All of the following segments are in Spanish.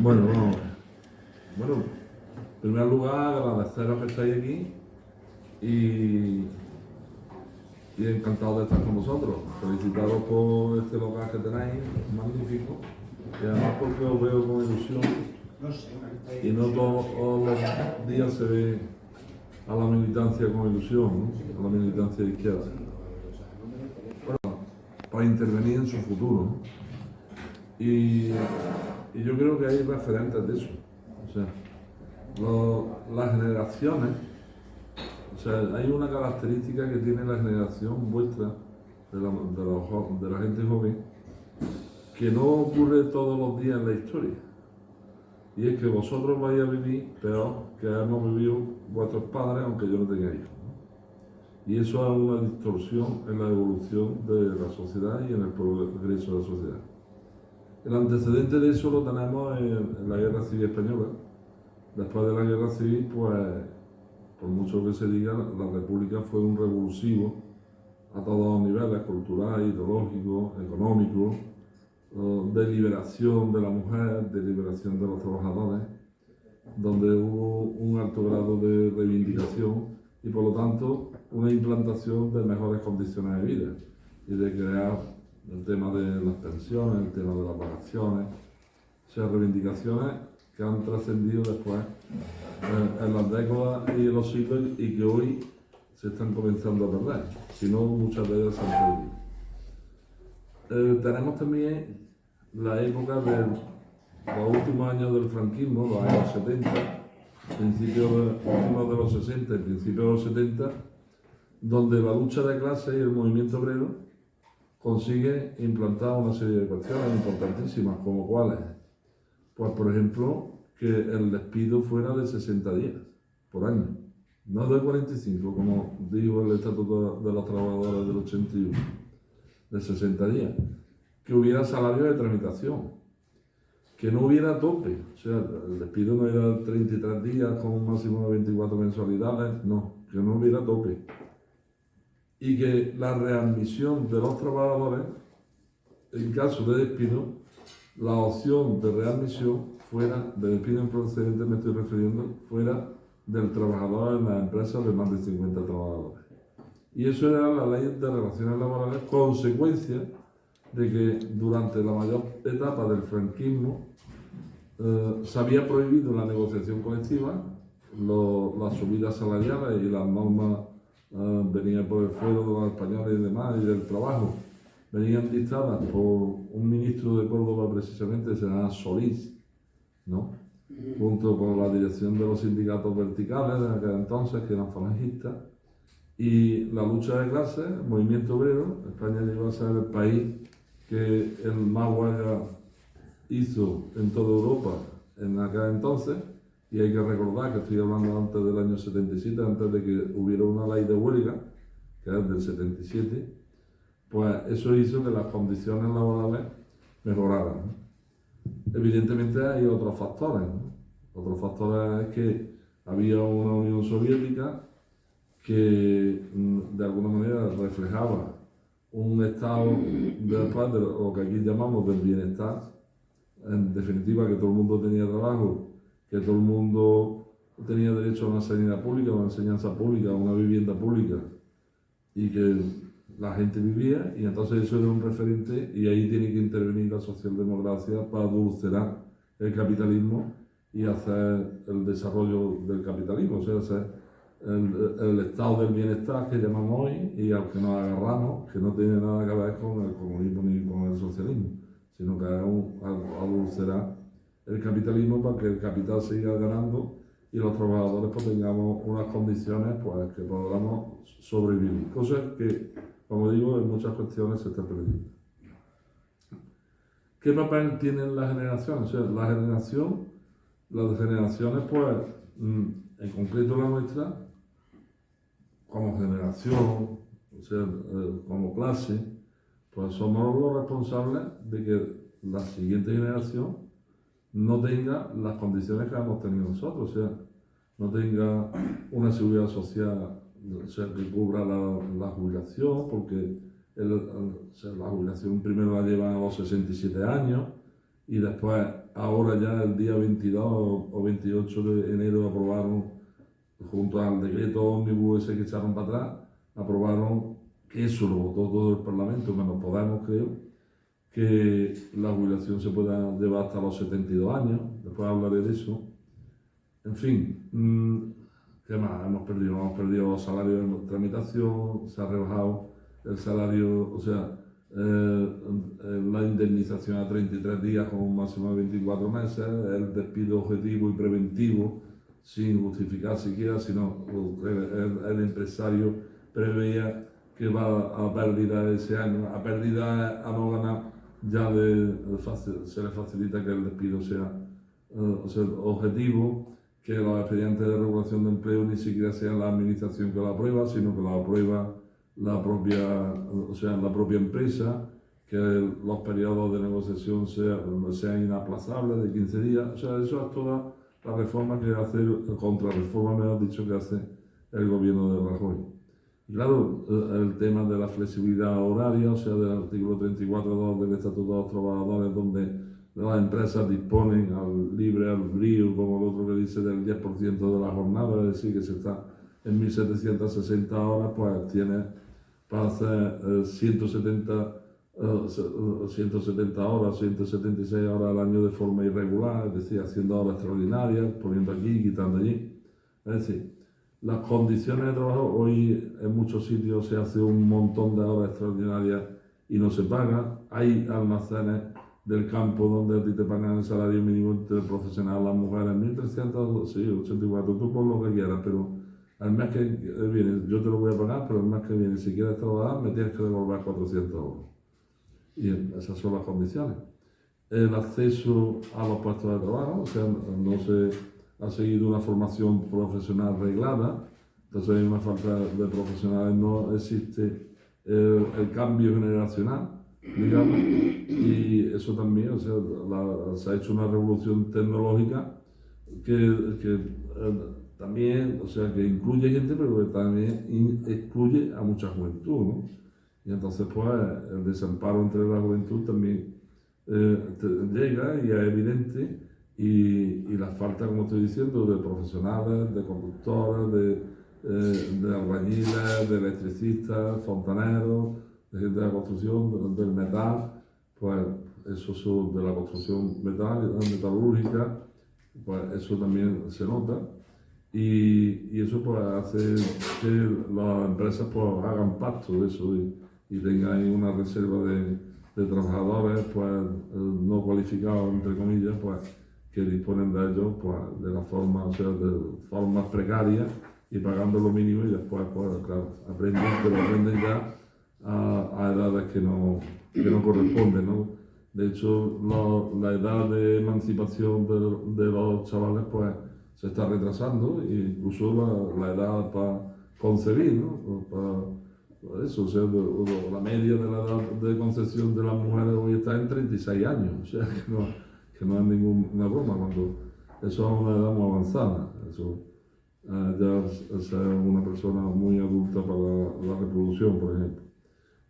Bueno, bueno, en primer lugar agradeceros que estáis aquí y, y encantado de estar con vosotros. Felicitaros por este local que tenéis, magnífico, y además porque os veo con ilusión y no todos los días se ve a la militancia con ilusión, ¿no? A la militancia de izquierda, para intervenir en su futuro, ¿no? Y yo creo que hay referentes de eso. O sea, las generaciones, o sea, hay una característica que tiene la generación vuestra, de la gente joven, que no ocurre todos los días en la historia. Y es que vosotros vais a vivir peor que hemos vivido vuestros padres, aunque yo no tenga hijos, ¿no? Y eso es una distorsión en la evolución de la sociedad y en el progreso de la sociedad. El antecedente de eso lo tenemos en la Guerra Civil Española. Después de la Guerra Civil, pues, por mucho que se diga, la República fue un revulsivo a todos los niveles, cultural, ideológico, económico, de liberación de la mujer, de liberación de los trabajadores, donde hubo un alto grado de reivindicación y, por lo tanto, una implantación de mejores condiciones de vida y de crear el tema de las pensiones, el tema de las vacaciones, o sea, reivindicaciones que han trascendido después en las décadas y en los siglos y que hoy se están comenzando a perder, si no muchas de ellas se han perdido. Tenemos también la época de los últimos años del franquismo, los años 70, últimos de los 60 y principios de los 70, donde la lucha de clases y el movimiento obrero consigue implantar una serie de cuestiones importantísimas, como cuáles. Pues, por ejemplo, que el despido fuera de 60 días por año, no de 45, como dijo el Estatuto de los Trabajadores del 81, de 60 días. Que hubiera salario de tramitación, que no hubiera tope, o sea, el despido no era 33 días con un máximo de 24 mensualidades, no, que no hubiera tope. Y que la readmisión de los trabajadores, en caso de despido, la opción de readmisión fuera, de despido improcedente me estoy refiriendo, fuera del trabajador en las empresas de más de 50 trabajadores. Y eso era la ley de relaciones laborales, consecuencia de que durante la mayor etapa del franquismo se había prohibido la negociación colectiva, las subidas salariales y las normas venían por el fuero de los españoles y demás, y del trabajo, venían dictadas por un ministro de Córdoba precisamente, se llamaba Solís, ¿no? Junto con la dirección de los sindicatos verticales de aquel entonces, que eran falangistas, y la lucha de clases, el movimiento obrero. España llegó a ser el país que el más huelga hizo en toda Europa en aquel entonces, y hay que recordar que estoy hablando antes del año 77, antes de que hubiera una ley de huelga, que es del 77, pues eso hizo que las condiciones laborales mejoraran, ¿no? Evidentemente hay otros factores, ¿no? Otros factores es que había una Unión Soviética que de alguna manera reflejaba un estado de lo que aquí llamamos del bienestar, en definitiva que todo el mundo tenía trabajo, que todo el mundo tenía derecho a una sanidad pública, a una enseñanza pública, a una vivienda pública, y que la gente vivía, y entonces eso era un referente, y ahí tiene que intervenir la socialdemocracia para adulcerar el capitalismo y hacer el desarrollo del capitalismo, o sea, hacer el estado del bienestar que llamamos hoy y al que nos agarramos, que no tiene nada que ver con el comunismo ni con el socialismo, sino que es adulcerar el capitalismo para que el capital siga ganando y los trabajadores pues tengamos unas condiciones pues que podamos sobrevivir, cosas que, como digo, en muchas cuestiones se están perdiendo. ¿Qué papel tienen las generaciones? O sea, las generaciones pues, en concreto la nuestra, como generación, o sea, como clase, pues somos los responsables de que la siguiente generación no tenga las condiciones que hemos tenido nosotros, o sea, no tenga una seguridad social, o sea, que cubra la jubilación, porque o sea, la jubilación primero la llevan a los 67 años y después ahora ya el día 22 o 28 de enero aprobaron, junto al decreto ómnibus ese que echaron para atrás, aprobaron, que eso lo votó todo el Parlamento, menos Podemos creo, que la jubilación se pueda llevar hasta los 72 años, después hablaré de eso. En fin, ¿qué más? Hemos perdido los salarios en tramitación, se ha rebajado el salario, o sea, la indemnización a 33 días con un máximo de 24 meses, el despido objetivo y preventivo sin justificar siquiera, sino el empresario preveía que va a pérdida ese año, a pérdida a no ganar, ya se le facilita que el despido sea, objetivo, que los expedientes de regulación de empleo ni siquiera sean la administración que lo aprueba, sino que lo aprueba la propia empresa, que los periodos de negociación sean inaplazables de 15 días. O sea, eso es toda la reforma que hace, contrarreforma, mejor dicho, que hace el gobierno de Rajoy. Y claro, el tema de la flexibilidad horaria, o sea, del artículo 34.2 del Estatuto de los Trabajadores, donde las empresas disponen al libre albedrío, como el otro que dice, del 10% de la jornada, es decir, que si está en 1.760 horas, pues tiene para hacer 170 horas, 176 horas al año de forma irregular, es decir, haciendo horas extraordinarias, poniendo aquí, quitando allí. Es decir, las condiciones de trabajo, hoy en muchos sitios se hace un montón de horas extraordinarias y no se paga. Hay almacenes del campo donde a ti te pagan el salario mínimo interprofesional, las mujeres 1.384, tú por lo que quieras, pero al mes que viene yo te lo voy a pagar, pero el mes que viene si quieres trabajar me tienes que devolver 400 euros. Y esas son las condiciones. El acceso a los puestos de trabajo, o sea, no se ha seguido una formación profesional reglada, entonces hay una falta de profesionales, no existe el cambio generacional, digamos, y eso también, o sea, se ha hecho una revolución tecnológica que también, o sea, que incluye gente, pero que también excluye a mucha juventud, ¿no? Y entonces, pues, el desamparo entre la juventud también llega y es evidente, y la falta, como estoy diciendo, de profesionales, de conductores, de albañiles, de electricistas, fontaneros, de gente de la construcción, del metal, pues eso son de la construcción metalúrgica, pues eso también se nota, y eso pues hace que las empresas pues hagan pacto de eso y tengan ahí una reserva de trabajadores pues no cualificados, entre comillas, pues que disponen de ellos pues de la forma, o sea, de formas precarias y pagando lo mínimo, y después pues claro, aprenden ya a edades que no corresponden, ¿no? De hecho, la edad de emancipación de los chavales pues se está retrasando, e incluso la edad para concebir, ¿no? Para eso, o sea, la media de la edad de concepción de las mujeres hoy está en 36 años, o sea, que no es ninguna broma, cuando eso es una edad muy avanzada, eso ya es una persona muy adulta para la reproducción, por ejemplo.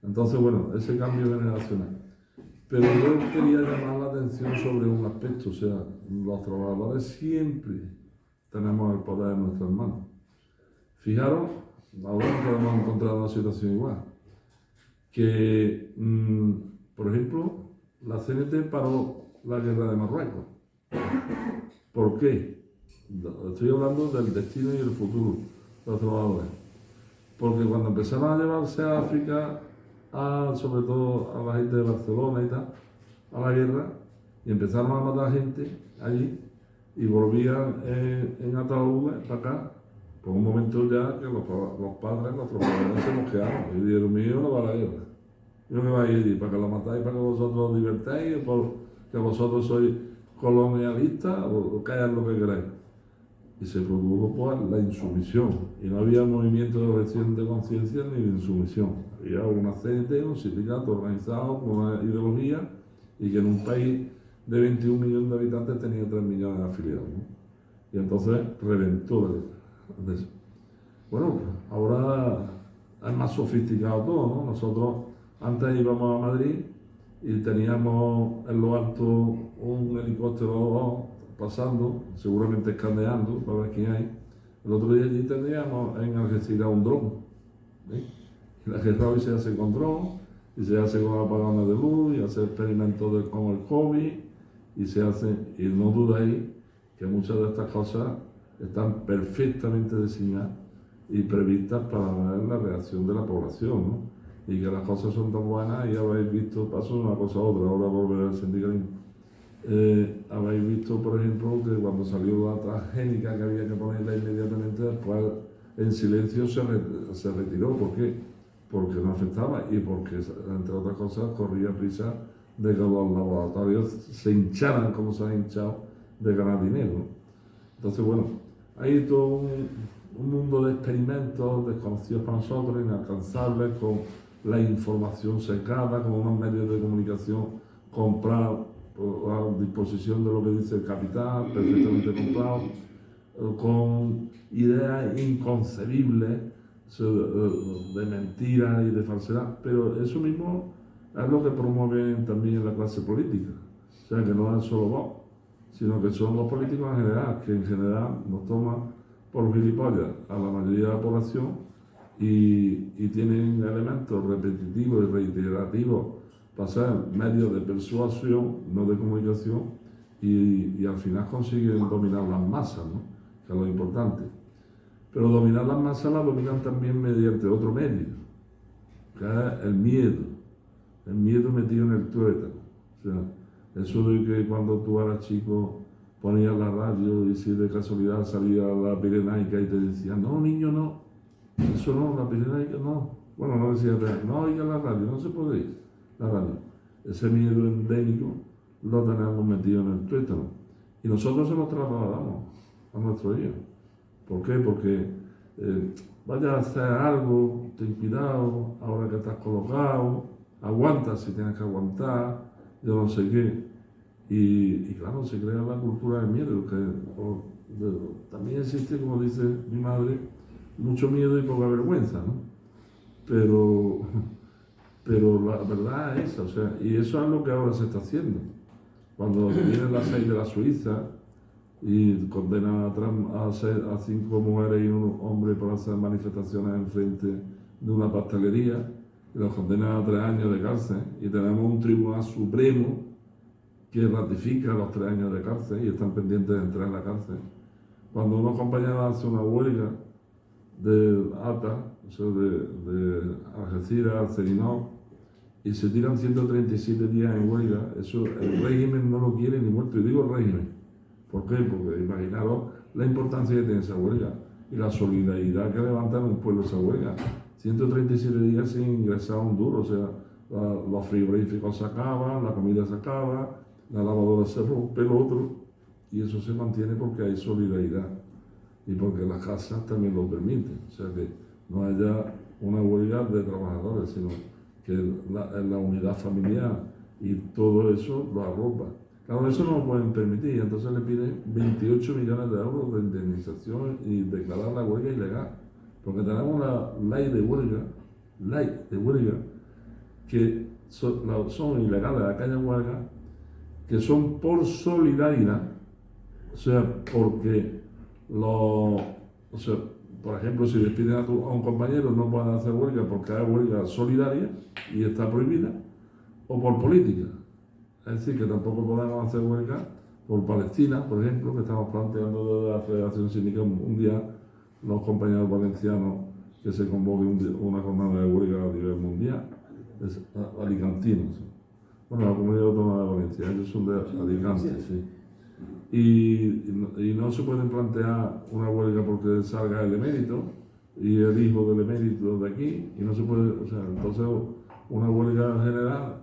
Entonces, bueno, ese cambio generacional. Pero yo quería llamar la atención sobre un aspecto, o sea, los trabajadores siempre tenemos el poder en nuestras manos. Fijaros, ahora no podemos encontrar una situación igual, que, por ejemplo, la CNT paró la guerra de Marruecos. ¿Por qué? Estoy hablando del destino y el futuro de los trabajadores. Porque cuando empezaron a llevarse a África, sobre todo a la gente de Barcelona y tal, a la guerra, y empezaron a matar gente allí, y volvían en ataúdes para acá, por un momento ya que los padres, los trabajadores se mosquearon, y dijeron, mi hijo no va a la guerra, yo me voy a ir allí para que lo matáis, para que vosotros os libertéis, que vosotros sois colonialistas, o que hagáis lo que queráis. Y se produjo pues la insumisión, y no había movimiento de objeción de conciencia ni de insumisión. Había una CNT, un sindicato organizado con una ideología, y que en un país de 21 millones de habitantes tenía 3 millones de afiliados, ¿no? Y entonces reventó la guerra. Bueno, ahora es más sofisticado todo, ¿no? Nosotros antes íbamos a Madrid y teníamos en lo alto un helicóptero pasando, seguramente escaneando para ver quién hay. El otro día allí teníamos en Algeciras un dron. ¿Sí? Y la guerra hoy se hace con dron, y se hace con apagones de luz, y hace experimentos con el COVID, y se hace, y no dudéis que muchas de estas cosas están perfectamente diseñadas y previstas para ver la reacción de la población, ¿no? Y que las cosas son tan buenas, y habéis visto, paso de una cosa a otra, ahora volveré al sindicalismo. Habéis visto, por ejemplo, que cuando salió la transgénica que había que ponerla inmediatamente, después en silencio se retiró. ¿Por qué? Porque no afectaba y porque, entre otras cosas, corría prisa de que los laboratorios se hincharan como se han hinchado de ganar dinero, ¿no? Entonces, bueno, hay todo un mundo de experimentos desconocidos para nosotros, inalcanzables, con la información secada, con unos medios de comunicación comprados a disposición de lo que dice el capital, perfectamente comprado, con ideas inconcebibles de mentiras y de falsedad, pero eso mismo es lo que promueven también la clase política. O sea, que no es solo vos, sino que son los políticos en general, que en general nos toman por gilipollas a la mayoría de la población y tienen elementos repetitivos y reiterativos para ser medios de persuasión, no de comunicación, y al final consiguen dominar las masas, ¿no? Que es lo importante. Pero dominar las masas las dominan también mediante otro medio, que es el miedo metido en el tuétano. O sea, eso de que cuando tú eras chico ponías la radio y si de casualidad salía la Pirenaica y te decía, no, niño, no, eso no, la Pirenaica no. Bueno, no decía, no oiga la radio, no se puede ir la radio. Ese miedo endémico lo tenemos metido en el tuétano. Y nosotros se lo trasladamos a nuestros hijos. ¿Por qué? Porque vaya a hacer algo, ten cuidado, ahora que estás colocado, aguanta si tienes que aguantar, yo no sé qué. Y claro, se crea la cultura del miedo, que también existe, como dice mi madre, mucho miedo y poca vergüenza, ¿no? Pero la verdad es esa, o sea, y eso es lo que ahora se está haciendo. Cuando viene la ley de la Suiza y condena a 5 mujeres y un hombre por hacer manifestaciones en frente de una pastelería, y los condena a 3 años de cárcel, y tenemos un tribunal supremo que ratifica los 3 años de cárcel y están pendientes de entrar en la cárcel. Cuando unos compañeros hacen una huelga de ATA, o sea, de Algeciras, Arcelino, y se tiran 137 días en huelga, eso el régimen no lo quiere ni muerto. Y digo régimen, ¿por qué? Porque imaginaros la importancia que tiene esa huelga y la solidaridad que levanta en un pueblo esa huelga. 137 días sin ingresar a un duro, o sea, los frigoríficos se acaban, la comida se acaba, la lavadora se rompe, el otro, y eso se mantiene porque hay solidaridad y porque las casas también lo permiten. O sea, que no haya una huelga de trabajadores, sino que la unidad familiar y todo eso lo arropa. Claro, eso no lo pueden permitir, entonces le piden 28 millones de euros de indemnización y declarar la huelga ilegal. Porque tenemos la ley de huelga, que son ilegales aquellas huelgas que son por solidaridad, o sea, porque por ejemplo, si despiden a un compañero no pueden hacer huelga porque hay huelga solidaria y está prohibida, o por política. Es decir, que tampoco podemos hacer huelga por Palestina, por ejemplo, que estamos planteando desde la Federación Sindical Mundial, los compañeros valencianos, que se convoque una jornada de huelga a nivel mundial, es alicantinos. Bueno, la Comunidad Autónoma de Valencia, ellos son de Alicante, sí. Y no se pueden plantear una huelga porque salga el emérito y el hijo del emérito de aquí, y no se puede, o sea, entonces una huelga general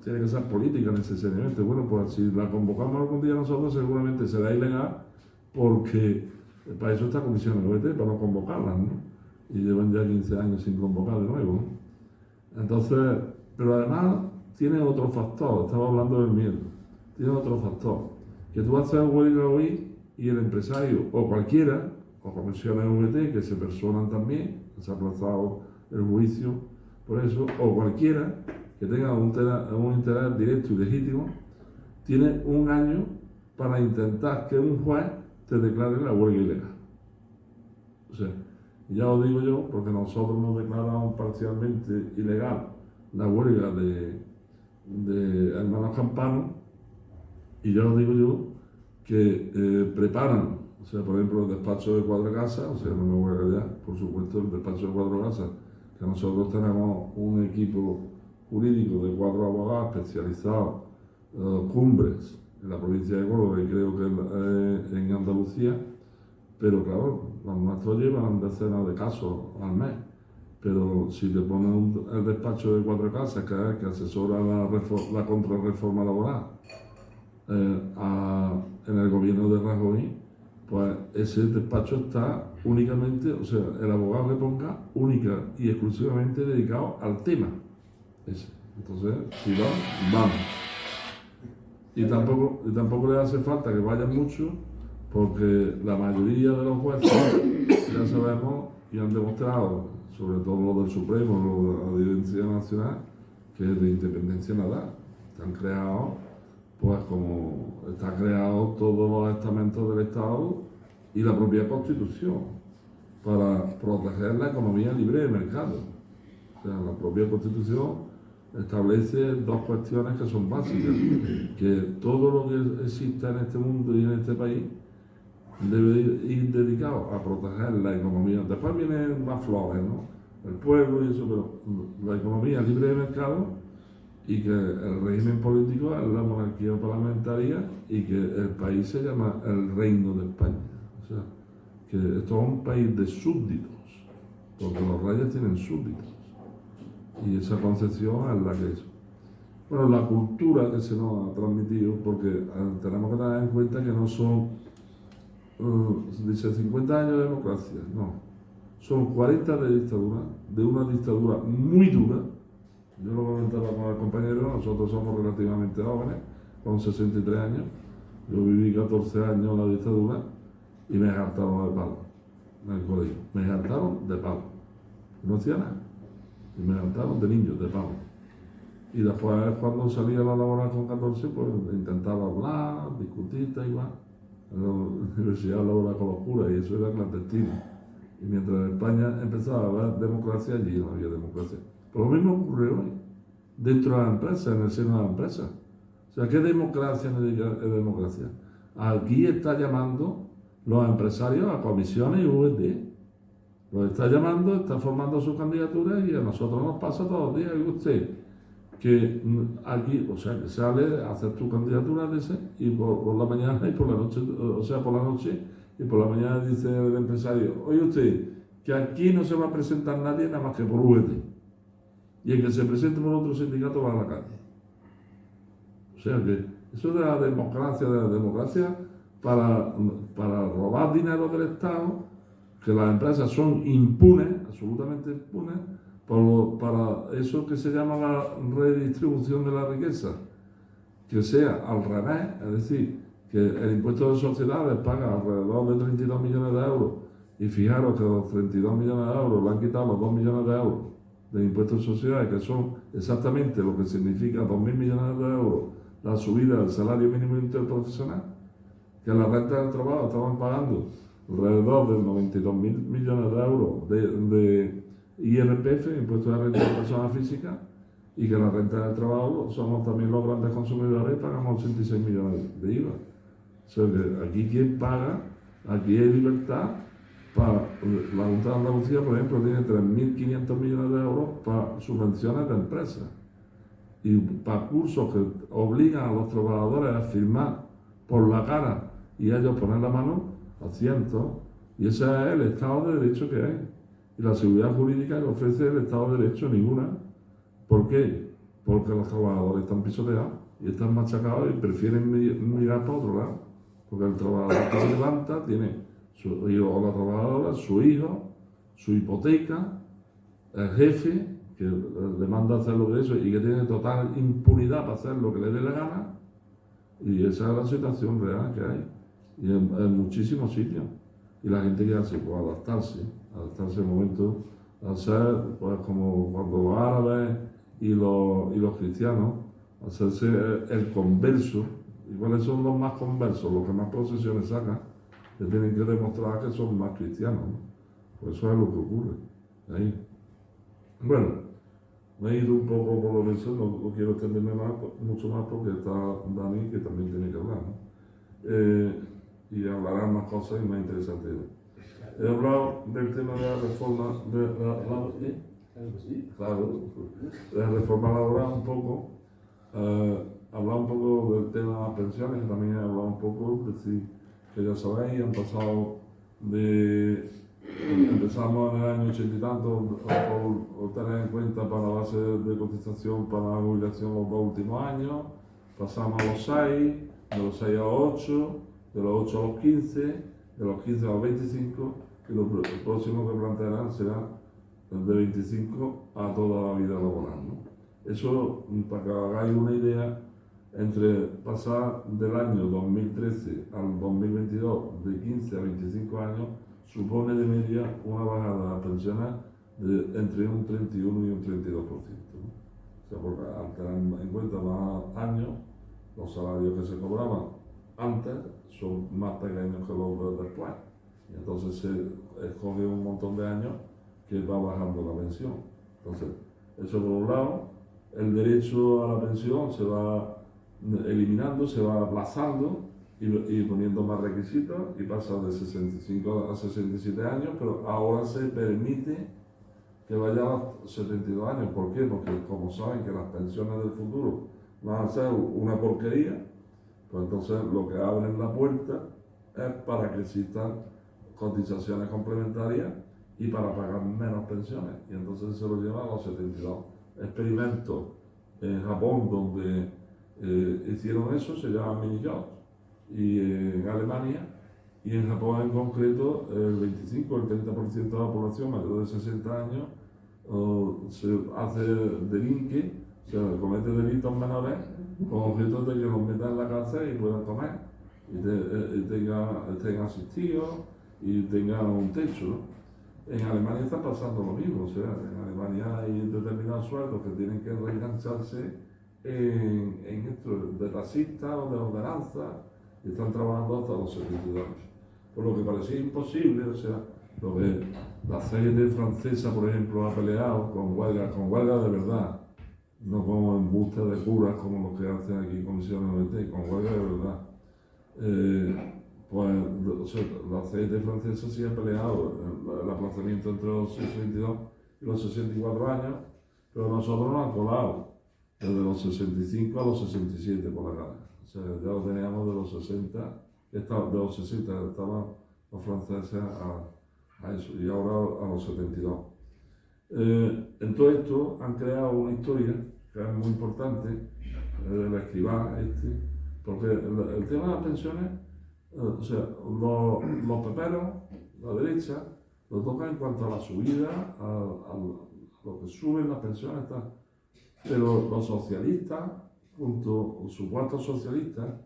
tiene que ser política necesariamente. Bueno, pues si la convocamos algún día nosotros seguramente será ilegal, porque para eso está Comisión LGBT, para no convocarlas, ¿no? Y llevan ya 15 años sin convocar de nuevo, ¿no? Entonces, pero además tiene otro factor, estaba hablando del miedo, tiene otro factor, que tú haces huelga hoy y el empresario, o cualquiera, o comisiones LGBT que se personan también, se ha aplazado el juicio por eso, o cualquiera, que tenga un interés directo y legítimo, tiene un año para intentar que un juez te declare la huelga ilegal. O sea, ya os digo yo, porque nosotros nos declaramos parcialmente ilegal la huelga de Hermanos Campano, y ya os digo yo que preparan, o sea, por ejemplo, el despacho de Cuatro Casas, o sea, no me voy a callar, por supuesto, el despacho de Cuatro Casas, que nosotros tenemos un equipo jurídico de 4 abogados especializados, cumbres, en la provincia de Córdoba y creo que en Andalucía, pero claro, los nuestros llevan decenas de casos al mes. Pero si te ponen el despacho de Cuatro Casas, que es el que asesora la contrarreforma laboral en el gobierno de Rajoy, pues ese despacho está únicamente, o sea, el abogado que ponga, única y exclusivamente dedicado al tema ese. Entonces, si van, vamos. Y tampoco les hace falta que vayan mucho, porque la mayoría de los jueces ya sabemos y han demostrado, sobre todo los del Supremo, los de la Audiencia Nacional, que de independencia nada. Están creados, pues como están creados todos los estamentos del Estado y la propia Constitución, para proteger la economía libre de mercado. O sea, la propia Constitución establece dos cuestiones que son básicas, que todo lo que exista en este mundo y en este país debe ir dedicado a proteger la economía. Después vienen más flores, ¿no? El pueblo y eso, pero la economía libre de mercado, y que el régimen político es la monarquía parlamentaria y que el país se llama el Reino de España. O sea, que esto es un país de súbditos, porque los reyes tienen súbditos. Y esa concepción es la que es. Bueno, la cultura que se nos ha transmitido, porque tenemos que tener en cuenta que no son, dice 50 años de democracia, no. Son 40 de dictadura, de una dictadura muy dura. Yo lo comentaba con el compañero, nosotros somos relativamente jóvenes, con 63 años. Yo viví 14 años en la dictadura y me hartaron de palo en el colegio. Me hartaron de palo. No hacía nada. Y me hartaron de niños, de palo. Y después, cuando salía a la laboral con 14, pues intentaba hablar, discutir, tal igual. En la universidad laboral con los curas, y eso era clandestino. Y mientras en España empezaba a haber democracia, allí no había democracia. Pero lo mismo ocurre hoy, dentro de la empresa, en el seno de la empresa. O sea, ¿qué democracia es democracia? Aquí está llamando los empresarios a comisiones y VD. Los está llamando, está formando sus candidaturas y a nosotros nos pasa todos los días. Y usted, que aquí, o sea, que sale a hacer tu candidatura de ese, y por la mañana y por la noche, o sea, por la noche y por la mañana dice el empresario: oye usted, que aquí no se va a presentar nadie nada más que por VT. Y el que se presente por otro sindicato va a la calle. O sea que eso de la democracia para robar dinero del Estado, que las empresas son impunes, absolutamente impunes, para eso que se llama la redistribución de la riqueza, que sea al revés, es decir, que el impuesto de sociedades paga alrededor de 32 millones de euros, y fijaros que los 32 millones de euros le han quitado los 2 millones de euros de impuestos de sociedades, que son exactamente lo que significa 2.000 millones de euros la subida del salario mínimo interprofesional, que la renta del trabajo estaban pagando alrededor de 92.000 millones de euros de IRPF, impuestos de renta de personas físicas, y que la renta del trabajo somos también los grandes consumidores y pagamos 86 millones de IVA. O sea que aquí quien paga, aquí hay libertad. La Junta de Andalucía, por ejemplo, tiene 3.500 millones de euros para subvenciones de empresas y para cursos que obligan a los trabajadores a firmar por la cara y a ellos poner la mano a cientos. Y ese es el Estado de Derecho que hay. Y la seguridad jurídica que ofrece el Estado de Derecho, ninguna. ¿Por qué? Porque los trabajadores están pisoteados y están machacados y prefieren mirar para otro lado. Porque el trabajador que se levanta tiene su hijo o la trabajadora, su hijo, su hipoteca, el jefe que le manda a hacer lo de eso y que tiene total impunidad para hacer lo que le dé la gana. Y esa es la situación real que hay. Y en muchísimos sitios. Y la gente que hace, pues adaptarse al momento, a ser, pues como cuando los árabes y los cristianos, hacerse el converso. ¿Y cuáles son los más conversos? Los que más procesiones sacan, que tienen que demostrar que son más cristianos, ¿no? Pues eso es lo que ocurre ahí. Bueno, me he ido un poco por lo eso, no quiero extenderme mucho más porque está Dani, que también tiene que hablar, ¿no? Y hablará más cosas y más interesantes. He hablado del tema de la reforma claro, de la reforma laboral un poco, hablar un poco del tema de las pensiones, que también he hablado un poco, decir que ya sabéis, han pasado empezamos en el año 80 y tanto por tener en cuenta para la base de cotización para la jubilación los 2 últimos años, pasamos a los 6, de los 6 a los 8, de los 8 a los 15, de los 15 a los 25, y lo próximo que plantearán será de 25 a toda la vida laboral, ¿no? Eso, para que hagáis una idea, entre pasar del año 2013 al 2022 de 15 a 25 años, supone de media una bajada de las pensiones de entre un 31 y un 32%, ¿no? O sea, porque al tener en cuenta más años, los salarios que se cobraban antes son más pequeños que los de después. Y entonces se escoge un montón de años que va bajando la pensión. Entonces, eso por un lado, el derecho a la pensión se va eliminando, se va aplazando y poniendo más requisitos y pasa de 65 a 67 años, pero ahora se permite que vaya a los 72 años. ¿Por qué? Porque como saben que las pensiones del futuro van a ser una porquería, pues entonces lo que abren la puerta es para que existan cotizaciones complementarias y para pagar menos pensiones, y entonces se lo lleva a los 72. Experimentos en Japón donde hicieron eso, se llama mini jobs, y en Alemania, y en Japón en concreto, el 25 o el 30% de la población mayor de 60 años se hace delinque, o sea, comete delitos menores con objeto de que los metan en la cárcel y puedan comer, y tengan asistidos y tengan un techo, ¿no? En Alemania está pasando lo mismo, o sea, en Alemania hay determinados sueldos que tienen que reengancharse en esto de taxista o de ordenanza, y están trabajando hasta los 72 años. Por lo que parecía imposible, o sea, lo que la CGT francesa, por ejemplo, ha peleado con huelga de verdad, no como embuste de curas como los que hacen aquí comisiones OET, con huelga de verdad. Pues o sea, la CGT francesa sí ha peleado el aplazamiento entre los 62 y los 64 años, pero nosotros nos han colado desde los 65 a los 67 por la cara. O sea, ya lo teníamos de los 60, de los 60 estaban los franceses a eso, y ahora a los 72. En todo esto han creado una historia que es muy importante, del escribá porque el tema de las pensiones, o sea, los peperos, la derecha, lo tocan en cuanto a la subida, a lo que suben las pensiones, pero los socialistas, supuestos socialistas,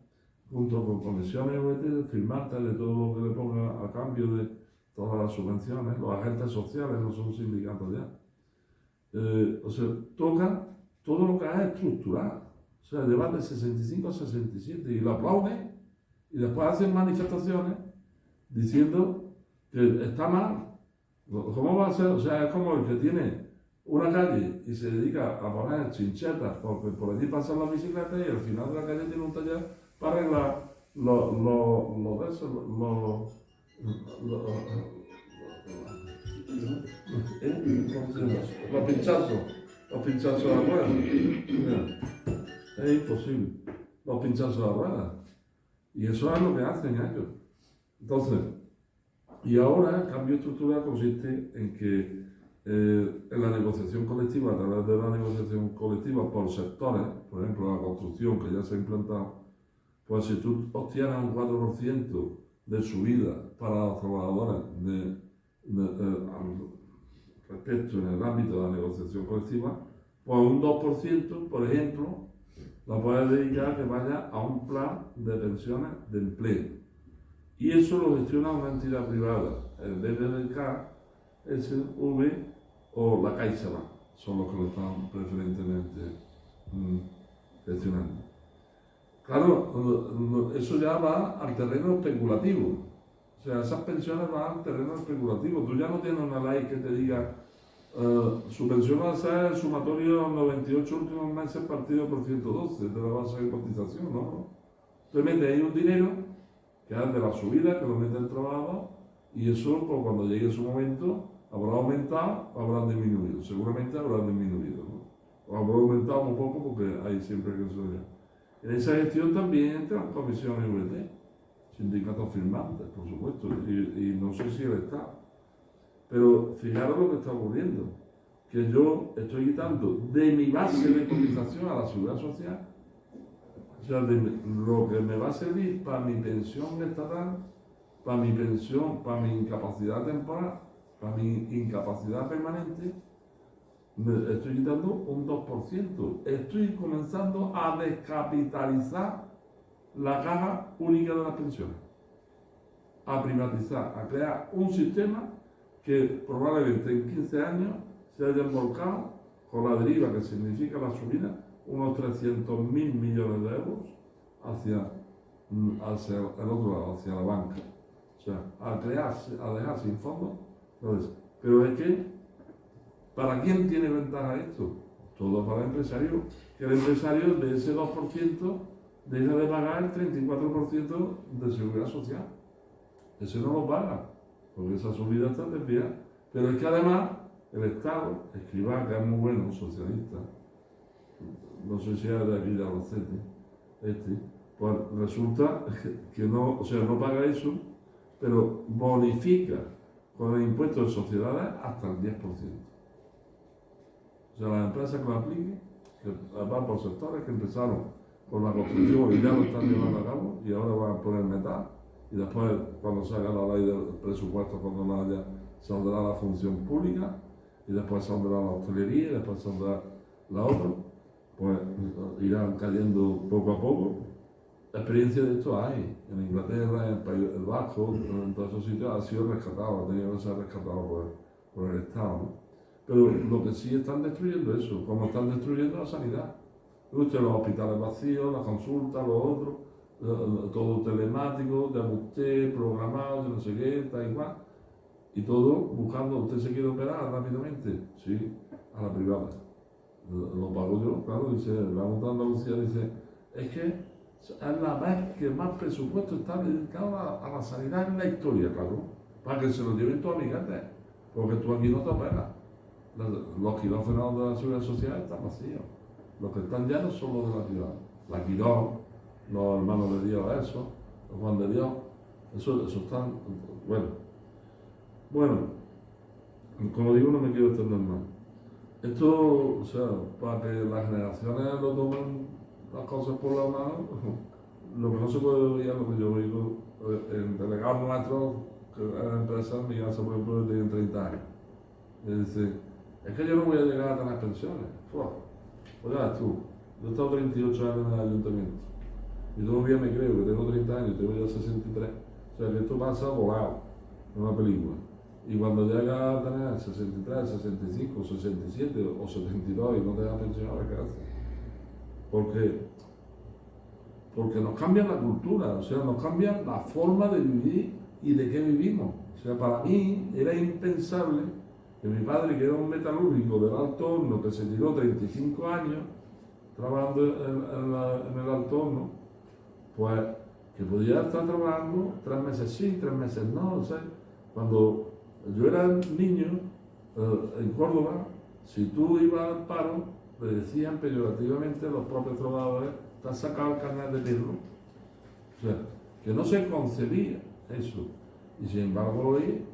junto con comisiones OET, firmantes de todo lo que le ponga a cambio de todas las subvenciones, los agentes sociales, no son sindicatos ya. O sea, tocan todo lo que es estructural. O sea, llevar de 65 a 67 y lo aplauden y después hacen manifestaciones diciendo que está mal. ¿Cómo va a ser? O sea, es como el que tiene una calle y se dedica a poner chinchetas porque por allí pasan las bicicletas y al final de la calle tiene un taller para arreglar los pinchazos a la rueda. Es imposible. Los pinchazos a la rueda. Y eso es lo que hacen ellos. Entonces, y ahora el cambio estructural consiste en que en la negociación colectiva, a través de la negociación colectiva por sectores, por ejemplo la construcción que ya se ha implantado, pues si tú obtienes un 4% de subida para los trabajadores respecto en el ámbito de la negociación colectiva, pues un 2%, por ejemplo, lo puedes dedicar a que vaya a un plan de pensiones de empleo. Y eso lo gestiona una entidad privada, el BBVA, SV o la CaixaBank. son los que lo están preferentemente gestionando. Claro, eso ya va al terreno especulativo. O sea, esas pensiones van al terreno especulativo. Tú ya no tienes una ley que te diga su pensión va a ser el sumatorio de los 98 últimos meses partido por 112 de la base de cotización, ¿no? Tú metes ahí un dinero que es de la subida, que lo mete el trabajador, y eso, pues, cuando llegue su momento, habrá aumentado o habrá disminuido. Seguramente habrá disminuido, ¿no? O habrá aumentado un poco porque hay siempre que subir. En esa gestión también entran comisiones VT, sindicatos firmantes, por supuesto, y no sé si el Estado. Pero fijaros lo que está ocurriendo, que yo estoy quitando de mi base de cotización a la seguridad social, o sea, de lo que me va a servir para mi pensión estatal, para mi pensión, para mi incapacidad temporal, para mi incapacidad permanente, me estoy quitando un 2%. Estoy comenzando a descapitalizar la caja única de las pensiones, a privatizar, a crear un sistema que probablemente en 15 años se haya volcado con la deriva que significa la subida, unos 300.000 millones de euros hacia el otro lado, hacia la banca. O sea, a dejar sin fondos. Pero es que, ¿para quién tiene ventaja esto? Todo para el empresario, que el empresario de ese 2% deja de pagar el 34% de seguridad social. Ese no lo paga, porque esa subida está desviada. Pero es que además el Estado, Escrivá, que es muy bueno, socialista, no sé si es de aquí de Albacete, pues resulta que no, o sea, no paga eso, pero bonifica con el impuesto de sociedades hasta el 10%. O sea, las empresas que lo apliquen, que van por sectores que empezaron con la construcción y ya lo están llevando a cabo, y ahora van a poner metal, y después, cuando salga la ley del presupuesto, cuando no haya, saldrá la función pública, y después saldrá la hostelería, y después saldrá la otra, pues irán cayendo poco a poco. La experiencia de esto hay, en Inglaterra, en el País Vasco, en todos esos sitios ha sido rescatado, ha tenido que ser rescatado por el Estado, ¿no? Pero lo que sí están destruyendo eso, como están destruyendo la sanidad. Usted, los hospitales vacíos, las consultas, los otros, todo telemático, de usted, programado, de no sé qué, tal y cual. Y todo buscando, usted se quiere operar rápidamente, sí, a la privada. Lo pago yo, claro, dice, la Junta de Andalucía dice, es que es la vez que más presupuesto está dedicado a la sanidad en la historia, claro, para que se lo lleven tus amiguetes, porque tú aquí no te operas. Los quirófanos de la seguridad social están vacíos. Los que están llenos son los de la privada. La Quirón, los hermanos de Dios, eso, los Juan de Dios, eso están, bueno, como digo, no me quiero extender más. Esto, o sea, para que las generaciones lo tomen las cosas por la mano, lo que no se puede oír es lo que yo oigo en delegados nuestros, que en empresas, mi casa, por ejemplo, tienen 30 años. Y dice, es que yo no voy a llegar a tener pensiones. Pues ya ves tú, yo he estado 38 años en el ayuntamiento y todavía me creo que tengo 30 años y tengo ya 63. O sea que esto pasa volado en una película. Y cuando llega a tener 63, 65, 67 o 72 y no te da pensión, ¿qué haces? Porque nos cambian la cultura, o sea, nos cambian la forma de vivir y de qué vivimos. O sea, para mí era impensable que mi padre, que era un metalúrgico del alto horno, que se tiró 35 años trabajando en el alto horno, pues que podía estar trabajando 3 meses sí, 3 meses no. O sea, cuando yo era niño, en Córdoba, si tú ibas al paro, le decían peyorativamente los propios trabajadores, te has sacado el carnet de perro. O sea, que no se concebía eso. Y sin embargo hoy,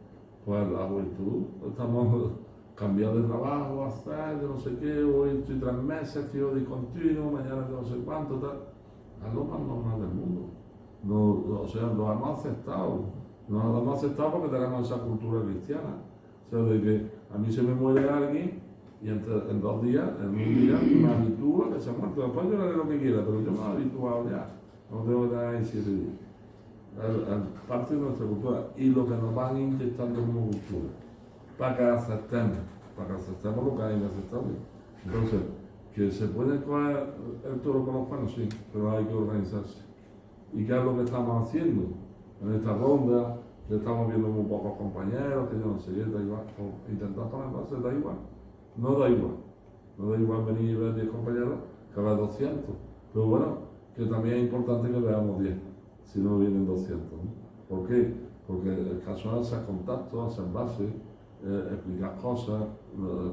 pues la juventud, estamos cambiando de trabajo, hacer de no sé qué, hoy estoy 3 meses, fijo de continuo, mañana de no sé cuánto, tal. Es lo más normal del mundo. No, o sea, lo hemos aceptado. Nos lo hemos aceptado porque tenemos esa cultura cristiana. O sea, de que a mí se me muere alguien y en 2 días, en un día, me habitúo a que se ha muerto. Después yo haré lo que quiera, pero yo me he habituado ya. No tengo que estar ahí 7 días. Es parte de nuestra cultura y lo que nos van inyectando como cultura, para que aceptemos. para que aceptemos lo que hay inaceptable. Entonces, que se puede coger el toro con los cuernos, sí, pero hay que organizarse. ¿Y qué es lo que estamos haciendo? En esta ronda, le estamos viendo muy pocos compañeros, que yo no sé qué, da igual. O intentar poner bases, da igual. No da igual. No da igual venir y ver 10 compañeros que ver 200. Pero bueno, que también es importante que veamos 10, si no vienen 200. ¿No? ¿Por qué? Porque el caso es hacer contactos, hacer bases, explicar cosas,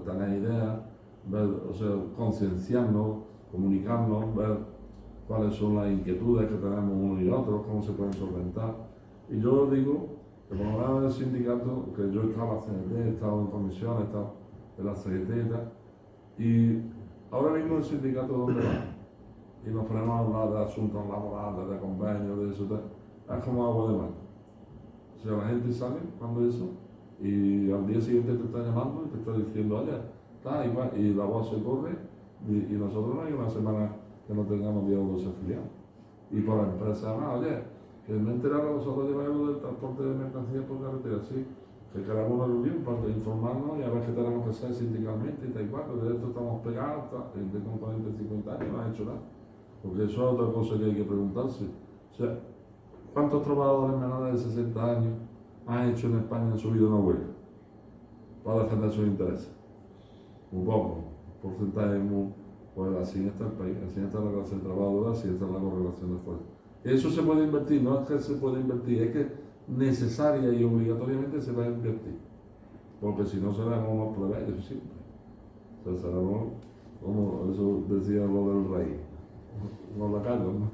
tener ideas, ver, o sea, concienciarnos, comunicarnos, ver cuáles son las inquietudes que tenemos uno y otro, cómo se pueden solventar. Y yo digo que por lo menos en el sindicato, que yo estaba en la CNT, he estado en comisión, he estado en la CGT y tal, y ahora mismo el sindicato donde va, y nos ponemos a hablar de asuntos laborales, de convenios, de eso, es como agua de mar. O sea, la gente sale cuando eso, y al día siguiente te está llamando y te está diciendo, oye, está igual, y la voz se corre, y nosotros no hay una semana que no tengamos 10 o 12 afiliados. Y por la empresa, oye, que me he enterado que vosotros lleváis lo del transporte de mercancías por carretera, sí, que queremos una reunión para informarnos y a ver qué tenemos que hacer sindicalmente y tal y cual, porque de esto estamos pegados, gente con 40 y 50 años no ha hecho nada. Porque eso es otra cosa que hay que preguntarse. O sea, ¿cuántos trabajadores menores de 60 años han hecho en España, han subido una huelga para defender sus intereses? Muy poco, porcentaje muy... Pues así está el país, así está la clase trabajadora, así está la correlación de fuerza. Eso se puede invertir, no es que se puede invertir, es que necesaria y obligatoriamente se va a invertir. Porque si no seremos unos plebeyos siempre. O sea, seremos, como eso decía lo del rey, no la cargo, ¿no?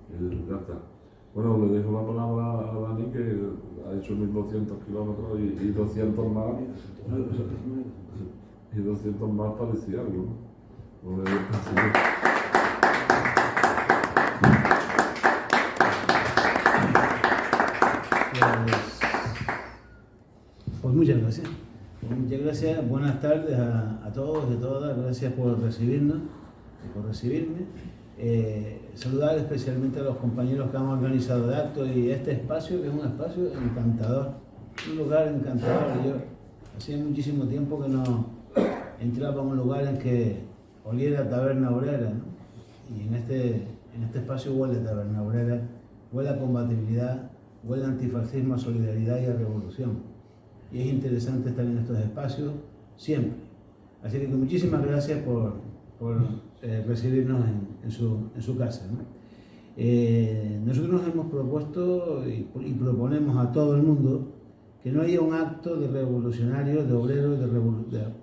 Y ya está. Bueno, le dejo la palabra a Dani, que ha hecho 1200 kilómetros y 200 más. Y 200 más para decir algo, ¿no? Pues muchas gracias. Muchas gracias. Buenas tardes a todos y a todas. Gracias por recibirnos y por recibirme. Saludar especialmente a los compañeros que han organizado el acto y este espacio, que es un espacio encantador, un lugar encantador. Yo hacía muchísimo tiempo que no entraba a un lugar en que oliera taberna obrera, ¿no? Y en este espacio huele a taberna obrera, huele a combatividad, huele a antifascismo, a solidaridad y a revolución. Y es interesante estar en estos espacios siempre. Así que muchísimas gracias por recibirnos en su casa, ¿no? Nosotros nos hemos propuesto y proponemos a todo el mundo que no haya un acto de revolucionarios, de obreros, de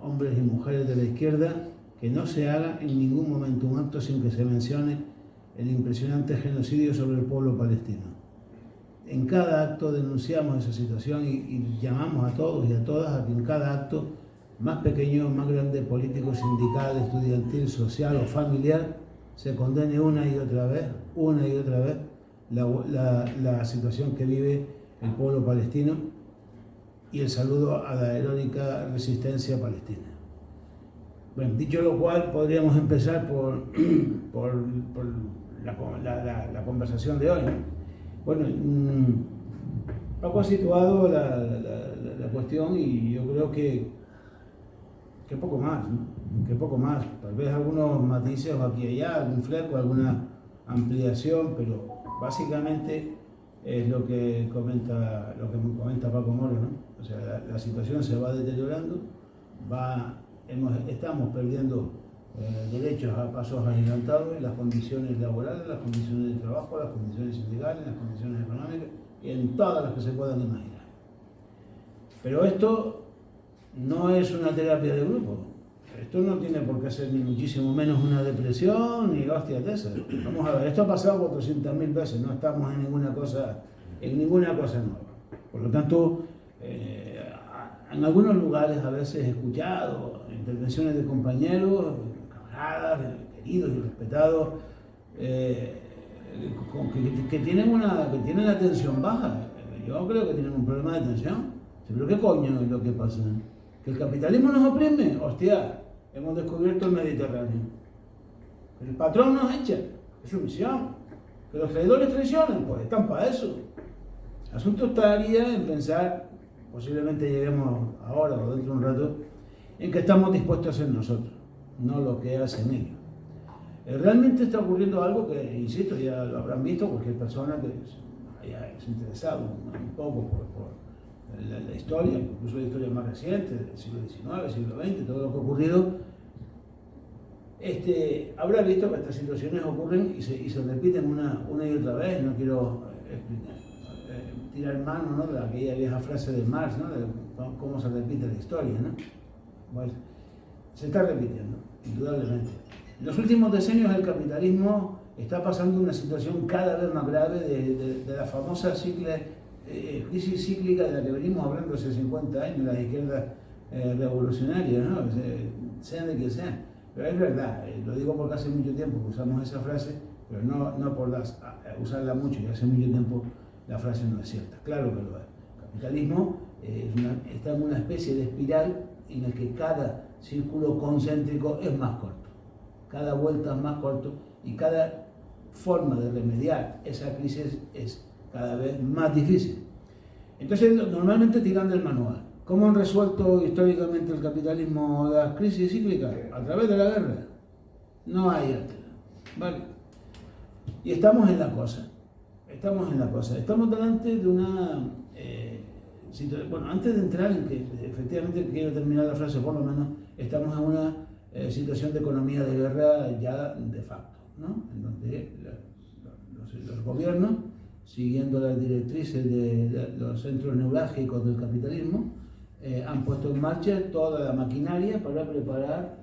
hombres y mujeres de la izquierda, que no se haga en ningún momento un acto sin que se mencione el impresionante genocidio sobre el pueblo palestino. En cada acto denunciamos esa situación y llamamos a todos y a todas a que en cada acto, más pequeño, más grande, político, sindical, estudiantil, social o familiar, se condene una y otra vez, la situación que vive el pueblo palestino y el saludo a la heroica resistencia palestina. Bueno, dicho lo cual, podríamos empezar por la conversación de hoy. Bueno, Paco ha situado la cuestión y yo creo que poco más, ¿no? Que poco más. Tal vez algunos matices aquí y allá, algún fleco, alguna ampliación, pero básicamente es lo que comenta Paco Moro, ¿no? O sea, la situación se va deteriorando, estamos perdiendo derechos a pasos agigantados en las condiciones laborales, las condiciones de trabajo, las condiciones sindicales, las condiciones económicas y en todas las que se puedan imaginar. Pero esto no es una terapia de grupo. Esto no tiene por qué ser ni muchísimo menos una depresión ni hostias de esas. Vamos a ver, esto ha pasado 400.000 veces, no estamos en ninguna cosa nueva. Por lo tanto, en algunos lugares a veces he escuchado intervenciones de compañeros, camaradas, queridos y respetados, que tienen la tensión baja. Yo creo que tienen un problema de tensión. ¿Pero qué coño es lo que pasa? ¿Que el capitalismo nos oprime? Hostia, hemos descubierto el Mediterráneo. ¿Que el patrón nos echa? Es su misión. ¿Que los traidores traicionan? Pues están para eso. El asunto estaría en pensar, posiblemente lleguemos ahora o dentro de un rato, en que estamos dispuestos a hacer nosotros, no lo que hacen ellos. Realmente está ocurriendo algo que, insisto, ya lo habrán visto cualquier persona que haya interesado un poco por la historia, incluso la historia más reciente, del siglo XIX, siglo XX, todo lo que ha ocurrido, habrá visto que estas situaciones ocurren y se repiten una y otra vez. No quiero tirar mano, ¿no?, de aquella vieja frase de Marx, ¿no?, de cómo se repite la historia, ¿no? Bueno, se está repitiendo, indudablemente. En los últimos decenios el capitalismo está pasando una situación cada vez más grave de la famosa crisis cíclica de la que venimos hablando hace 50 años, las izquierdas revolucionarias, ¿no?, sean de quien sean. Pero es verdad, lo digo porque hace mucho tiempo que usamos esa frase, pero no por usarla mucho, y hace mucho tiempo la frase no es cierta. Claro que lo es. El capitalismo está en una especie de espiral en la que cada círculo concéntrico es más corto, cada vuelta es más corto y cada forma de remediar esa crisis es cada vez más difícil. Entonces, normalmente tiran del manual. ¿Cómo han resuelto históricamente el capitalismo las crisis cíclicas? A través de la guerra. No hay otra. ¿Vale? Y estamos en la cosa. Estamos delante de una situación. Bueno, antes de entrar en que efectivamente quiero terminar la frase, por lo menos, estamos en una situación de economía de guerra ya de facto, ¿no?, en donde los gobiernos, siguiendo las directrices de los centros neurálgicos del capitalismo, han puesto en marcha toda la maquinaria para preparar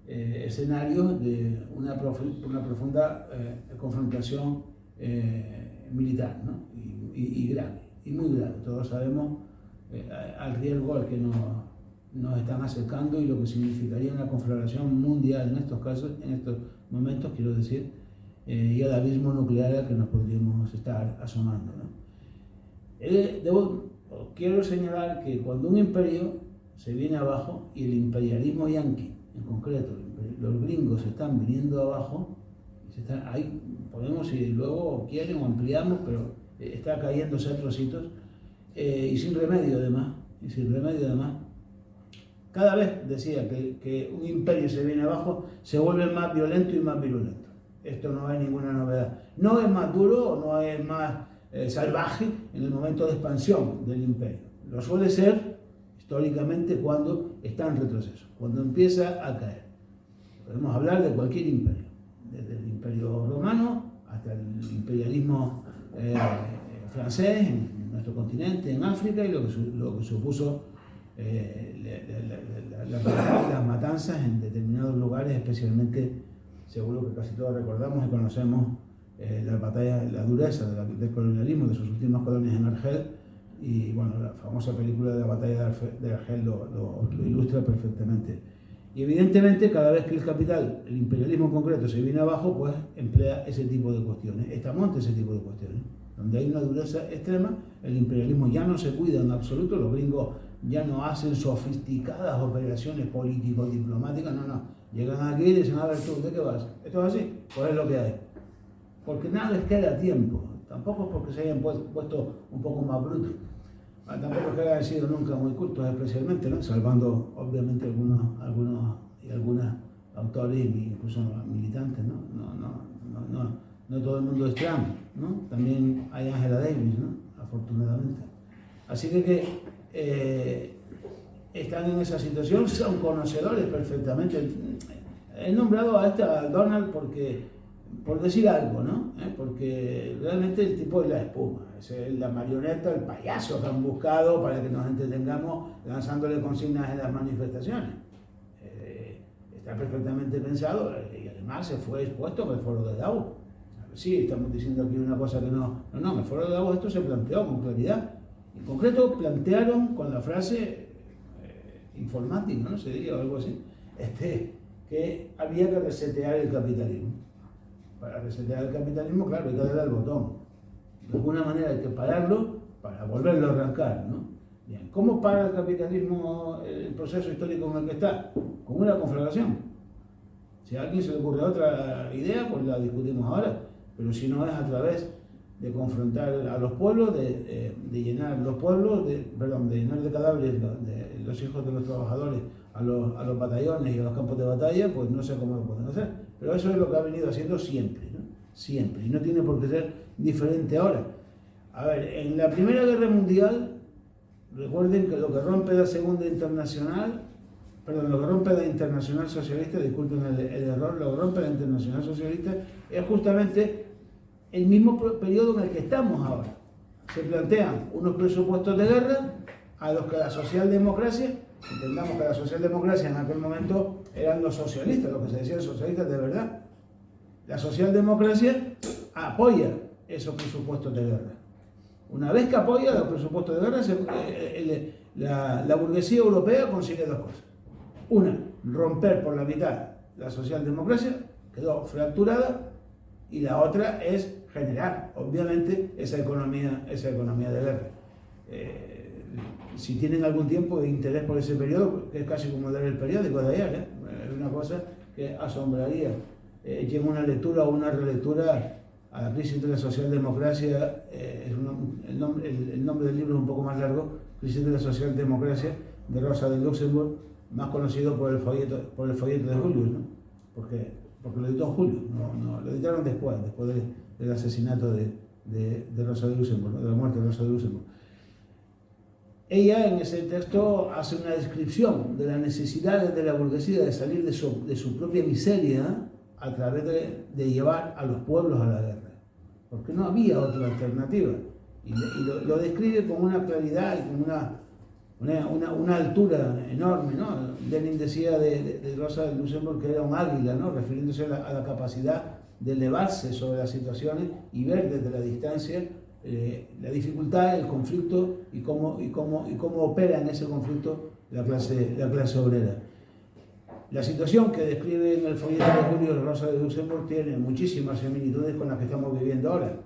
escenarios de una profunda confrontación militar, ¿no?, y grave, y muy grave. Todos sabemos al riesgo al que nos están acercando y lo que significaría una conflagración mundial en estos casos, en estos momentos, quiero decir, y al abismo nuclear al que nos podríamos estar asomando, ¿no? Quiero señalar que cuando un imperio se viene abajo, y el imperialismo yanqui en concreto, los gringos se están viniendo abajo, ahí podemos, si luego quieren o ampliamos, pero está cayéndose a trocitos, y sin remedio además, cada vez decía que un imperio se viene abajo, se vuelve más violento y más virulento. Esto no es ninguna novedad. No es más duro o no es más salvaje en el momento de expansión del imperio. Lo suele ser históricamente cuando está en retroceso, cuando empieza a caer. Podemos hablar de cualquier imperio, desde el imperio romano hasta el imperialismo francés en nuestro continente, en África, y lo que supuso las matanzas en determinados lugares, especialmente, seguro que casi todos recordamos y conocemos la dureza del colonialismo de sus últimas colonias en Argel, y bueno, la famosa película de la batalla de Argel lo ilustra perfectamente. Y evidentemente cada vez que el capital, el imperialismo en concreto, se viene abajo, pues emplea ese tipo de cuestiones, estamos ante ese tipo de cuestiones, donde hay una dureza extrema. El imperialismo ya no se cuida en absoluto, los gringos ya no hacen sofisticadas operaciones político-diplomáticas, no, llegan aquí y dicen, a ver tú, ¿de qué vas? ¿Esto es así? Pues es lo que hay. Porque nada les queda tiempo, tampoco es porque se hayan puesto un poco más brutos, tampoco es que hayan sido nunca muy cultos especialmente, ¿no?, salvando obviamente algunas autores, incluso militantes, no todo el mundo es Trump, ¿no? También hay Angela Davis, ¿no?, afortunadamente. Así que están en esa situación, son conocedores perfectamente. He nombrado a Donald por decir algo, ¿no? Porque realmente el tipo es la espuma, es la marioneta, el payaso que han buscado para que nos entretengamos lanzándole consignas en las manifestaciones. Está perfectamente pensado, y además se fue expuesto en el foro de Davos. Sí, estamos diciendo aquí una cosa que no, en el foro de Davos esto se planteó con claridad. En concreto plantearon con la frase informática, ¿no?, se diría, o algo así, que había que resetear el capitalismo. Para resetear el capitalismo, claro, hay que darle al botón. De alguna manera hay que pararlo para volverlo a arrancar, ¿no? Bien, ¿cómo para el capitalismo el proceso histórico en el que está? Con una conflagración. Si a alguien se le ocurre otra idea, pues la discutimos ahora, pero si no es a través de confrontar a los pueblos, de llenar los pueblos, de llenar de cadáveres de los hijos de los trabajadores a los batallones y a los campos de batalla, pues no sé cómo lo pueden hacer. Pero eso es lo que ha venido haciendo siempre, ¿no? Siempre. Y no tiene por qué ser diferente ahora. A ver, en la Primera Guerra Mundial, recuerden que lo que rompe la Segunda Internacional, lo que rompe la Internacional Socialista, disculpen el error, lo que rompe la Internacional Socialista es justamente el mismo periodo en el que estamos ahora. Se plantean unos presupuestos de guerra a los que la socialdemocracia, entendamos que la socialdemocracia en aquel momento eran los socialistas, los que se decían socialistas de verdad. La socialdemocracia apoya esos presupuestos de guerra. Una vez que apoya los presupuestos de guerra, la burguesía europea consigue dos cosas. Una, romper por la mitad la socialdemocracia, quedó fracturada, y la otra es generar, obviamente, esa economía de guerra. Si tienen algún tiempo de interés por ese periodo, que es casi como leer el periódico de ayer, es una cosa que asombraría. Lleva una lectura o una relectura a la crisis de la socialdemocracia, el nombre del libro es un poco más largo, Crisis de la Socialdemocracia, de Rosa de Luxemburg, más conocido por el folleto de Julius, ¿no? Porque lo editó en julio, no, lo editaron después del asesinato de Rosa de Luxemburg, de la muerte de Rosa de Luxemburg. Ella en ese texto hace una descripción de las necesidades de la burguesía de salir de su propia miseria a través de llevar a los pueblos a la guerra, porque no había otra alternativa. Y lo describe con una claridad y con una altura enorme, ¿no? Lenin decía de Rosa de Luxemburg que era un águila, ¿no? Refiriéndose a la capacidad de elevarse sobre las situaciones y ver desde la distancia la dificultad, el conflicto y cómo opera en ese conflicto la clase obrera. La situación que describe en el folleto de Julio Rosa de Luxemburg tiene muchísimas similitudes con las que estamos viviendo ahora.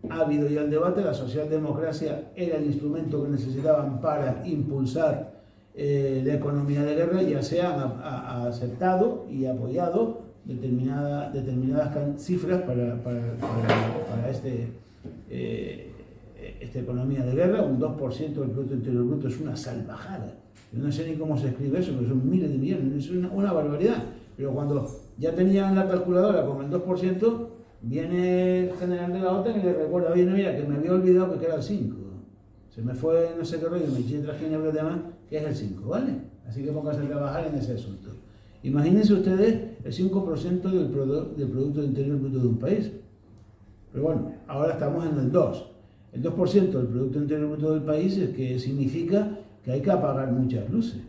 Ha habido ya el debate, la socialdemocracia era el instrumento que necesitaban para impulsar la economía de guerra, ya se han aceptado y apoyado determinadas cifras para esta economía de guerra. Un 2% del Producto Interior Bruto es una salvajada. Yo no sé ni cómo se escribe eso, pero son miles de millones, es una barbaridad. Pero cuando ya tenían la calculadora con el 2%, viene el general de la OTAN y le recuerda, oye, no, mira, que me había olvidado que era el 5. Se me fue no sé qué rollo, me eché entre ginebra y demás, que es el 5, ¿vale? Así que pónganse a trabajar en ese asunto. Imagínense ustedes el 5% del Producto Interior Bruto de un país. Pero bueno, ahora estamos en el 2%. El 2% del Producto Interior Bruto del país es que significa que hay que apagar muchas luces.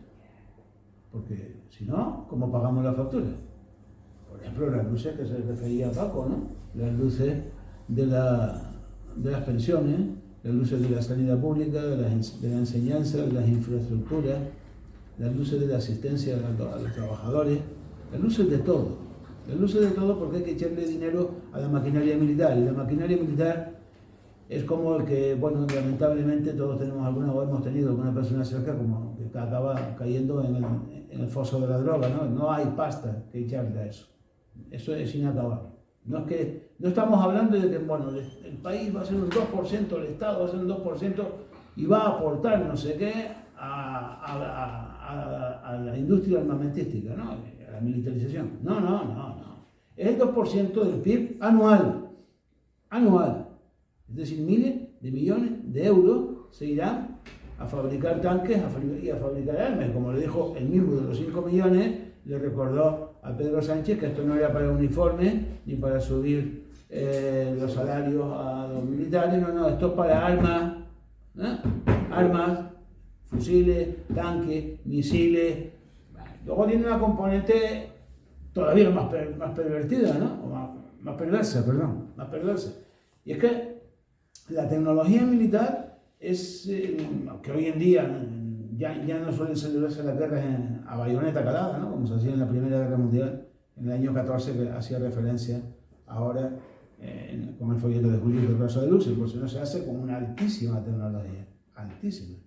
Porque si no, ¿cómo pagamos la factura? Por ejemplo, las luces que se refería a Paco, ¿no? Las luces de las pensiones, las luces de la sanidad pública, de la enseñanza, de las infraestructuras, las luces de la asistencia a los trabajadores, las luces de todo. Las luces de todo porque hay que echarle dinero a la maquinaria militar. Y la maquinaria militar es como el que, bueno, lamentablemente todos tenemos hemos tenido alguna persona cerca como que acaba cayendo en el foso de la droga, ¿no? No hay pasta que echarle a eso. Eso es inacabable. No estamos hablando de que, bueno, el país va a ser un 2%, el Estado va a ser un 2% y va a aportar no sé qué a la industria armamentística, ¿no? A la militarización. No. Es el 2% del PIB anual. Es decir, miles de millones de euros se irán a fabricar tanques y a fabricar armas. Como le dijo el mismo de los 5 millones, le recordó a Pedro Sánchez que esto no era para uniformes ni para subir los salarios a los militares, no, esto es para armas, armas, fusiles, tanques, misiles. Luego tiene una componente todavía más pervertida, ¿no? O más perversa. Y es que la tecnología militar es que hoy en día ya no suelen celebrarse las guerras a bayoneta calada, ¿no? Como se hacía en la Primera Guerra Mundial, en el año 14, que hacía referencia ahora con el folleto de Julio de Rosa de Luxemburg, sino se hace con una altísima tecnología, altísima.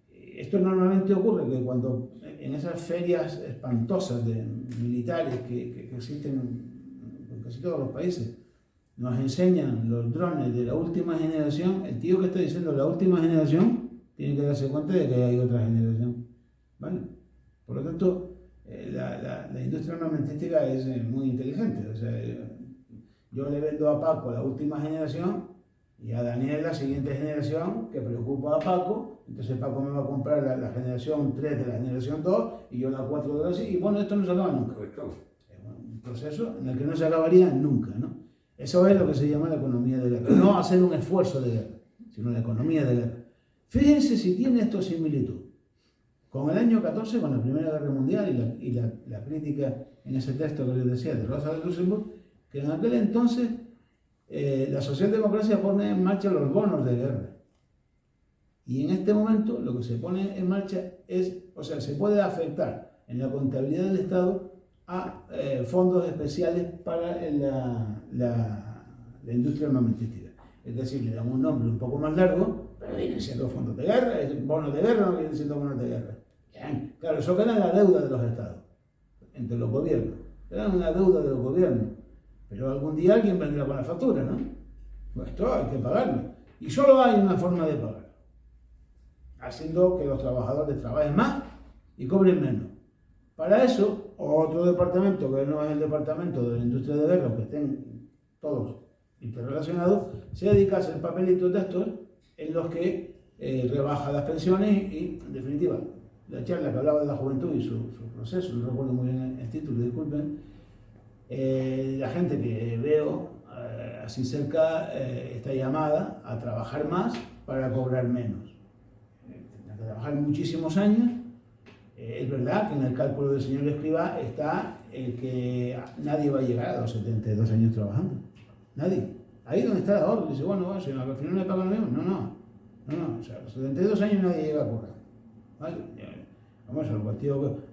Esto normalmente ocurre que cuando en esas ferias espantosas de militares que existen en casi todos los países, nos enseñan los drones de la última generación, el tío que está diciendo la última generación tiene que darse cuenta de que hay otra generación, ¿vale? Por lo tanto, la industria armamentística es muy inteligente. O sea, yo le vendo a Paco la última generación y a Daniel la siguiente generación, que preocupa a Paco. Entonces Paco me va a comprar la generación 3 de la generación 2 y yo la 4 de la 6. Y bueno, esto no se acaba nunca. Es un proceso en el que no se acabaría nunca, ¿no? Eso es lo que se llama la economía de guerra. No hacer un esfuerzo de guerra, sino la economía de guerra. Fíjense si tiene esto similitud con el año 14, con la Primera Guerra Mundial y la crítica en ese texto que les decía de Rosa de Luxemburg, que en aquel entonces la socialdemocracia pone en marcha los bonos de guerra. Y en este momento lo que se pone en marcha es, o sea, se puede afectar en la contabilidad del Estado a fondos especiales para la industria armamentística. Es decir, le dan un nombre un poco más largo, pero vienen siendo fondos de guerra, bonos de guerra no vienen siendo bonos de guerra. Bien. Claro, eso queda en la deuda de los Estados, entre los gobiernos. Queda en la deuda de los gobiernos. Pero algún día alguien vendrá con la factura, ¿no? Pues esto hay que pagarlo. Y solo hay una forma de pagar, haciendo que los trabajadores trabajen más y cobren menos. Para eso, otro departamento, que no es el departamento de la industria de guerra, que estén todos interrelacionados, se dedica a hacer papelitos de estos en los que rebaja las pensiones y, en definitiva, la charla que hablaba de la juventud y su proceso, no recuerdo muy bien el título, disculpen, la gente que veo así cerca está llamada a trabajar más para cobrar menos. Tendrá que trabajar muchísimos años. Es verdad que en el cálculo del señor Escrivá está el que nadie va a llegar a los 72 años trabajando. Nadie. Ahí donde está el ahorro. Dice, bueno, si al final me pagan lo mismo. No. O sea, a los 72 años nadie llega a cobrar. ¿Vale? Vamos,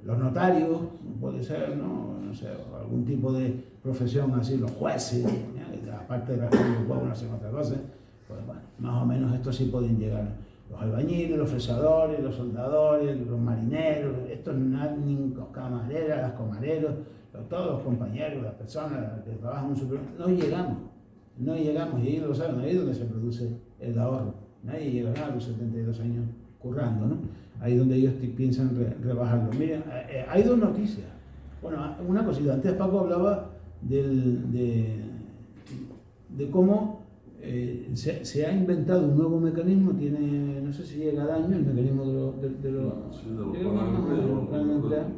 los notarios, puede ser, no sé, algún tipo de profesión así, los jueces, aparte de las que no hacen otra cosa, pues bueno, más o menos estos sí pueden llegar. Los albañiles, los fresadores, los soldadores, los marineros, estos los camareras, las comareros, todos los compañeros, las personas que trabajan en un supermercado, no llegamos, y ellos lo saben, ahí es donde se produce el ahorro. Nadie llegará a los 72 años currando, ¿no? Ahí es donde ellos piensan rebajarlo. Miren, hay dos noticias. Bueno, una cosita, antes Paco hablaba de cómo se ha inventado un nuevo mecanismo, tiene, no sé si llega al año, el mecanismo de los planes empleados.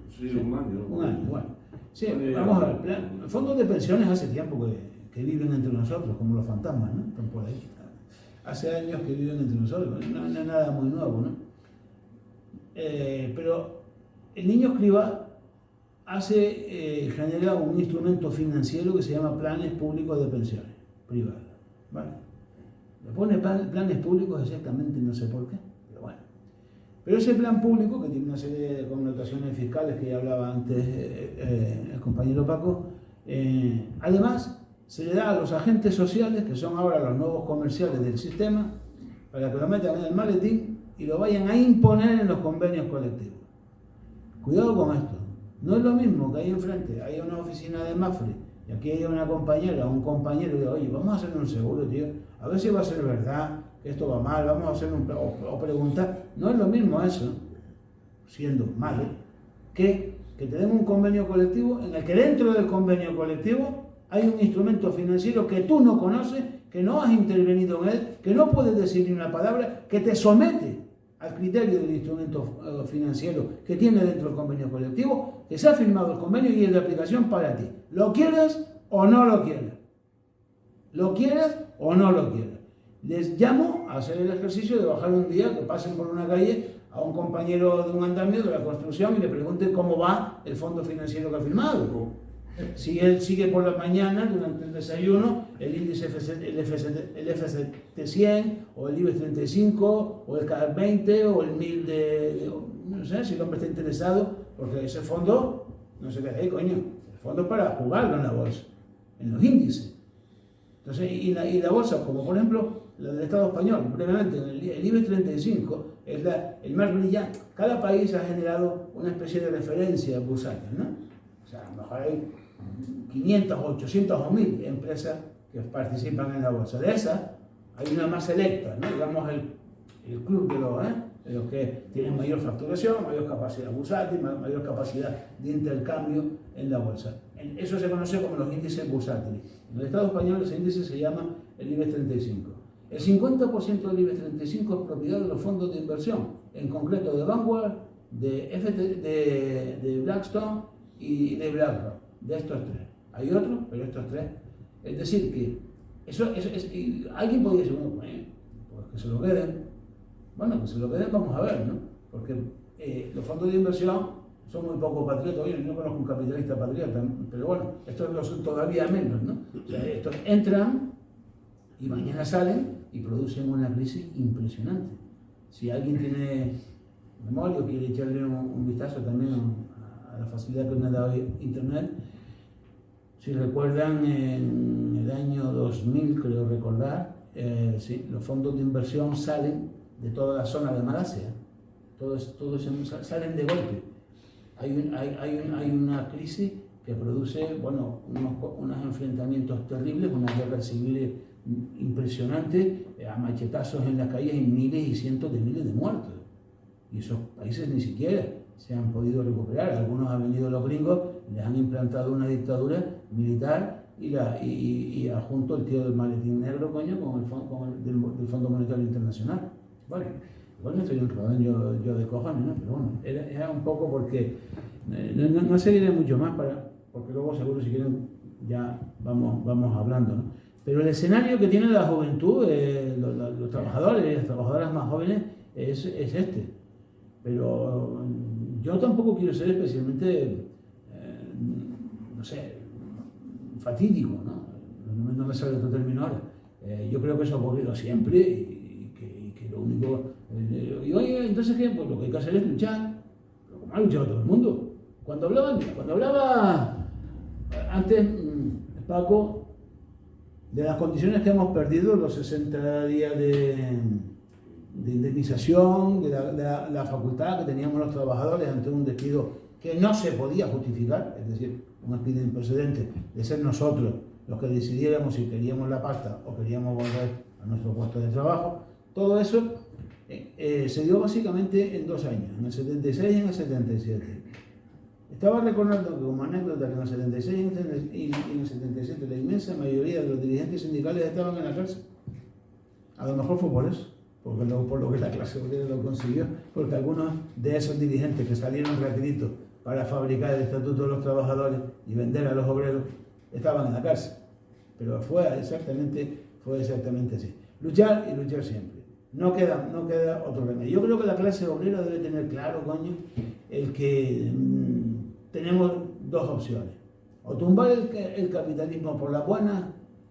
Sí, un año. Un año, bueno. Sí, vamos a ver, fondos de pensiones hace tiempo que viven entre nosotros, como los fantasmas, ¿no? Están por ahí. Hace años que viven entre nosotros, no es nada muy nuevo, ¿no? Pero el niño Escrivá genera un instrumento financiero que se llama planes públicos de pensiones privadas, ¿vale? Le pone planes públicos exactamente, no sé por qué, pero bueno. Pero ese plan público, que tiene una serie de connotaciones fiscales que ya hablaba antes el compañero Paco, además se le da a los agentes sociales, que son ahora los nuevos comerciales del sistema, para que lo metan en el maletín y lo vayan a imponer en los convenios colectivos. Cuidado con esto. No es lo mismo que ahí enfrente hay una oficina de Mafre y aquí hay una compañera o un compañero y dice, oye, vamos a hacer un seguro, tío, a ver si va a ser verdad que esto va mal, vamos a hacer o preguntar. No es lo mismo eso, siendo malo, que te den un convenio colectivo en el que dentro del convenio colectivo hay un instrumento financiero que tú no conoces, que no has intervenido en él, que no puedes decir ni una palabra, que te somete al criterio del instrumento financiero que tiene dentro del convenio colectivo, que se ha firmado el convenio y es de aplicación para ti. ¿Lo quieres o no lo quieres? ¿Lo quieres o no lo quieres? Les llamo a hacer el ejercicio de bajar un día, que pasen por una calle a un compañero de un andamio de la construcción y le pregunten cómo va el fondo financiero que ha firmado. Si él sigue por la mañana durante el desayuno el índice el FCT 100 o el IBEX 35 o el CAC 20 o el 1000 no sé si el hombre está interesado, porque ese fondo no se queda ahí, coño, el fondo es para jugarlo en la bolsa, en los índices. Entonces, y la bolsa, como por ejemplo la del Estado español, brevemente, el IBEX 35 es el más brillante. Cada país ha generado una especie de referencia bursátil, ¿no? O sea, a lo mejor hay 500, 800 o 1000 empresas que participan en la bolsa. De esas, hay una más selecta, ¿no? Digamos el club de los que tienen mayor facturación, mayor capacidad bursátil, mayor capacidad de intercambio en la bolsa. Eso se conoce como los índices bursátiles. En el Estado español ese índice se llama el IBEX 35. El 50% del IBEX 35 es propiedad de los fondos de inversión, en concreto de Vanguard, de Blackstone y de BlackRock, de estos tres. Hay otros, pero estos tres. Es decir, que alguien podría decir, bueno, pues que se lo queden. Bueno, que se lo queden, vamos a ver, ¿no? Porque los fondos de inversión son muy poco patriotas. Oye, no conozco un capitalista patriota, pero bueno, estos lo son todavía menos, ¿no? O sea, estos entran y mañana salen y producen una crisis impresionante. Si alguien tiene memoria o quiere echarle un vistazo también a la facilidad que me ha dado Internet, si recuerdan, en el año 2000, creo recordar, sí, los fondos de inversión salen de toda la zona de Malasia, todos salen de golpe. Hay una crisis que produce, bueno, unos enfrentamientos terribles, una guerra civil impresionante, a machetazos en las calles y miles y cientos de miles de muertos. Y esos países ni siquiera se han podido recuperar. Algunos han venido los gringos, les han implantado una dictadura militar y junto el tío del maletín negro, coño, del Fondo Monetario Internacional. Vale, igual me estoy enredando yo de cojones, ¿no? Pero bueno, era un poco porque no seguiré mucho más porque luego seguro si quieren ya vamos hablando, ¿no? Pero el escenario que tiene la juventud, los trabajadores y las trabajadoras más jóvenes es este. Pero yo tampoco quiero ser especialmente, no sé, fatídico, ¿no? No me sale otro término ahora. Yo creo que eso ha ocurrido siempre y que lo único... y oye, entonces ¿qué? Pues lo que hay que hacer es luchar, pero como ha luchado todo el mundo. Cuando hablaba antes, Paco, de las condiciones que hemos perdido, los 60 días de indemnización, de la facultad que teníamos los trabajadores ante un despido que no se podía justificar, es decir, un despido improcedente de ser nosotros los que decidiéramos si queríamos la pasta o queríamos volver a nuestro puesto de trabajo. Todo eso se dio básicamente en 2 años, en el 76 y en el 77. Estaba recordando que como anécdota que en el 76 y en el 77 la inmensa mayoría de los dirigentes sindicales estaban en la cárcel. A lo mejor fue por eso, por lo que la clase obrera lo consiguió, porque algunos de esos dirigentes que salieron rapidito para fabricar el Estatuto de los Trabajadores y vender a los obreros estaban en la cárcel. Pero fue exactamente así. Luchar y luchar siempre. No queda otro remedio. Yo creo que la clase obrera debe tener claro, coño, el que tenemos 2 opciones. O tumbar el capitalismo por las buenas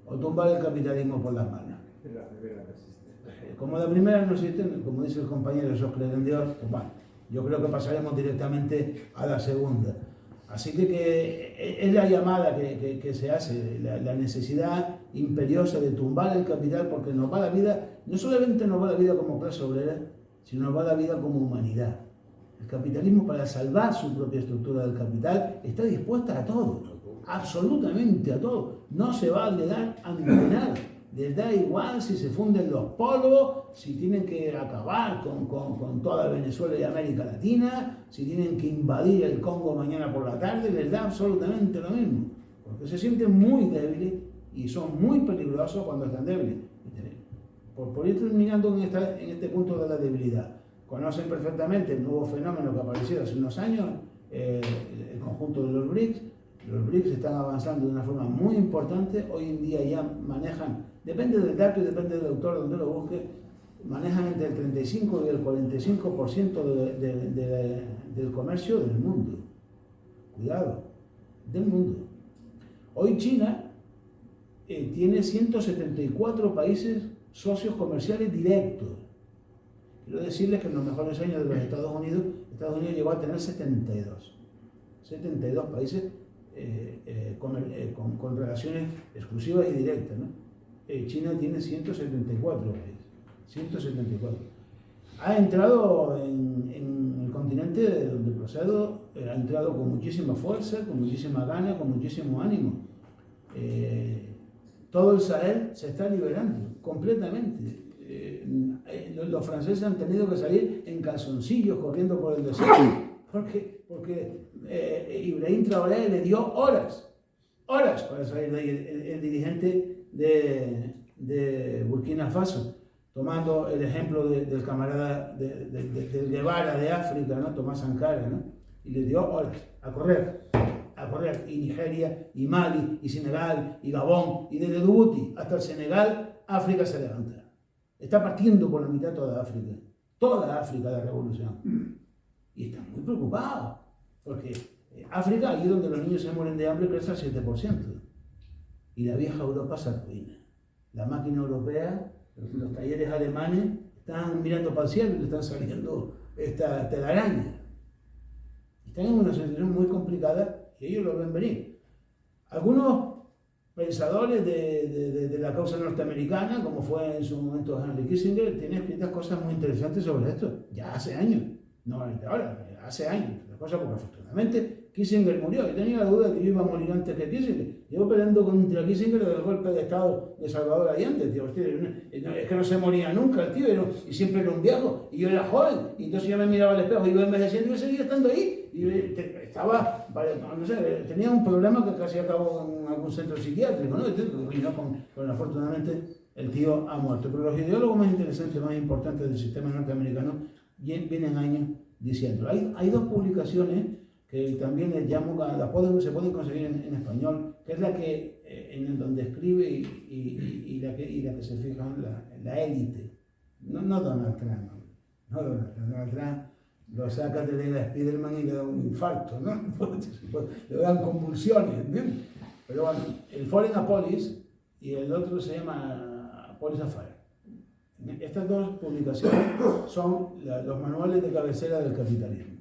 o tumbar el capitalismo por las malas. La primera no existe. Como la primera no existe, como dice el compañero, esos creen en Dios, pues bueno, yo creo que pasaremos directamente a la segunda. Así que es la llamada que se hace, la necesidad imperiosa de tumbar el capital, porque nos va la vida, no solamente nos va la vida como clase obrera, sino nos va la vida como humanidad. El capitalismo, para salvar su propia estructura del capital, está dispuesta a todo, absolutamente a todo. No se va a negar ante nada. Les da igual si se funden los polos, si tienen que acabar con toda Venezuela y América Latina, si tienen que invadir el Congo mañana por la tarde, les da absolutamente lo mismo. Porque se sienten muy débiles y son muy peligrosos cuando están débiles. Por ir terminando en este punto de la debilidad. Conocen perfectamente el nuevo fenómeno que apareció hace unos años, el conjunto de los BRICS. Los BRICS están avanzando de una forma muy importante. Hoy en día ya manejan, depende del dato y depende del autor donde lo busque, manejan entre el 35 y el 45% del comercio del mundo. Cuidado, del mundo. Hoy China tiene 174 países socios comerciales directos. Quiero decirles que en los mejores años de los Estados Unidos llegó a tener 72 países con relaciones exclusivas y directas, ¿no? China tiene 174 países, 174. Ha entrado en el continente de donde procedo, ha entrado con muchísima fuerza, con muchísima gana, con muchísimo ánimo. todo el Sahel se está liberando completamente. Los franceses han tenido que salir en calzoncillos corriendo por el desierto porque Ibrahim Traoré le dio horas para salir de ahí, el dirigente de Burkina Faso, tomando el ejemplo del camarada del Guevara de África, ¿no? Tomás Sankara, ¿no? Y le dio horas a correr, y Nigeria, y Mali, y Senegal, y Gabón, y desde Djibouti hasta el Senegal, África se levanta. Está partiendo por la mitad toda África la revolución. Y están muy preocupados, porque África, allí donde los niños se mueren de hambre, crece al 7%. Y la vieja Europa se arruina. La máquina europea, los talleres alemanes, están mirando para el cielo y le están saliendo esta telaraña. Están en una situación muy complicada y ellos lo ven venir. Algunos pensadores de la causa norteamericana, como fue en su momento Henry Kissinger, tienen escritas cosas muy interesantes sobre esto, ya hace años, no ahora, hace años. La cosa porque afortunadamente Kissinger murió. Yo tenía la duda de que yo iba a morir antes que Kissinger. Llevo peleando contra Kissinger desde el golpe de Estado de Salvador Allende, tío. Hostia, es que no se moría nunca el tío, y siempre era un viejo, y yo era joven, y entonces yo me miraba al espejo, iba envejeciendo y yo seguía estando ahí. Y estaba, no sé, tenía un problema que casi acabó en algún centro psiquiátrico, ¿no? Y no, afortunadamente el tío ha muerto. Pero los ideólogos más interesantes, más importantes del sistema norteamericano vienen años diciendo. Hay dos publicaciones que también les llamo, se pueden conseguir en español, que es la que en donde escribe y la que se fija en la élite. No Donald Trump, no Donald Trump lo saca de la Spiderman y le da un infarto, ¿no? Le dan convulsiones, ¿entiendes? Pero bueno, el Foreign Policy y el otro se llama Policy Affair. Estas dos publicaciones son los manuales de cabecera del capitalismo.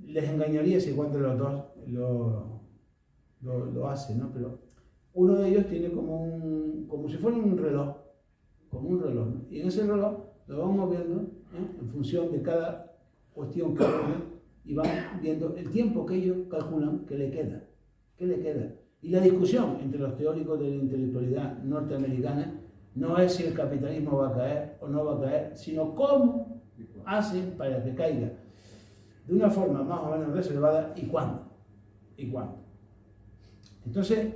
Les engañaría si cuál de los dos lo hace, ¿no? Pero uno de ellos tiene como si fuera un reloj, ¿no? Y en ese reloj lo van moviendo, en función de cada cuestión que ocurre, y van viendo el tiempo que ellos calculan que le queda. Y la discusión entre los teóricos de la intelectualidad norteamericana no es si el capitalismo va a caer o no va a caer, sino cómo hacen para que caiga de una forma más o menos reservada y cuándo. Entonces,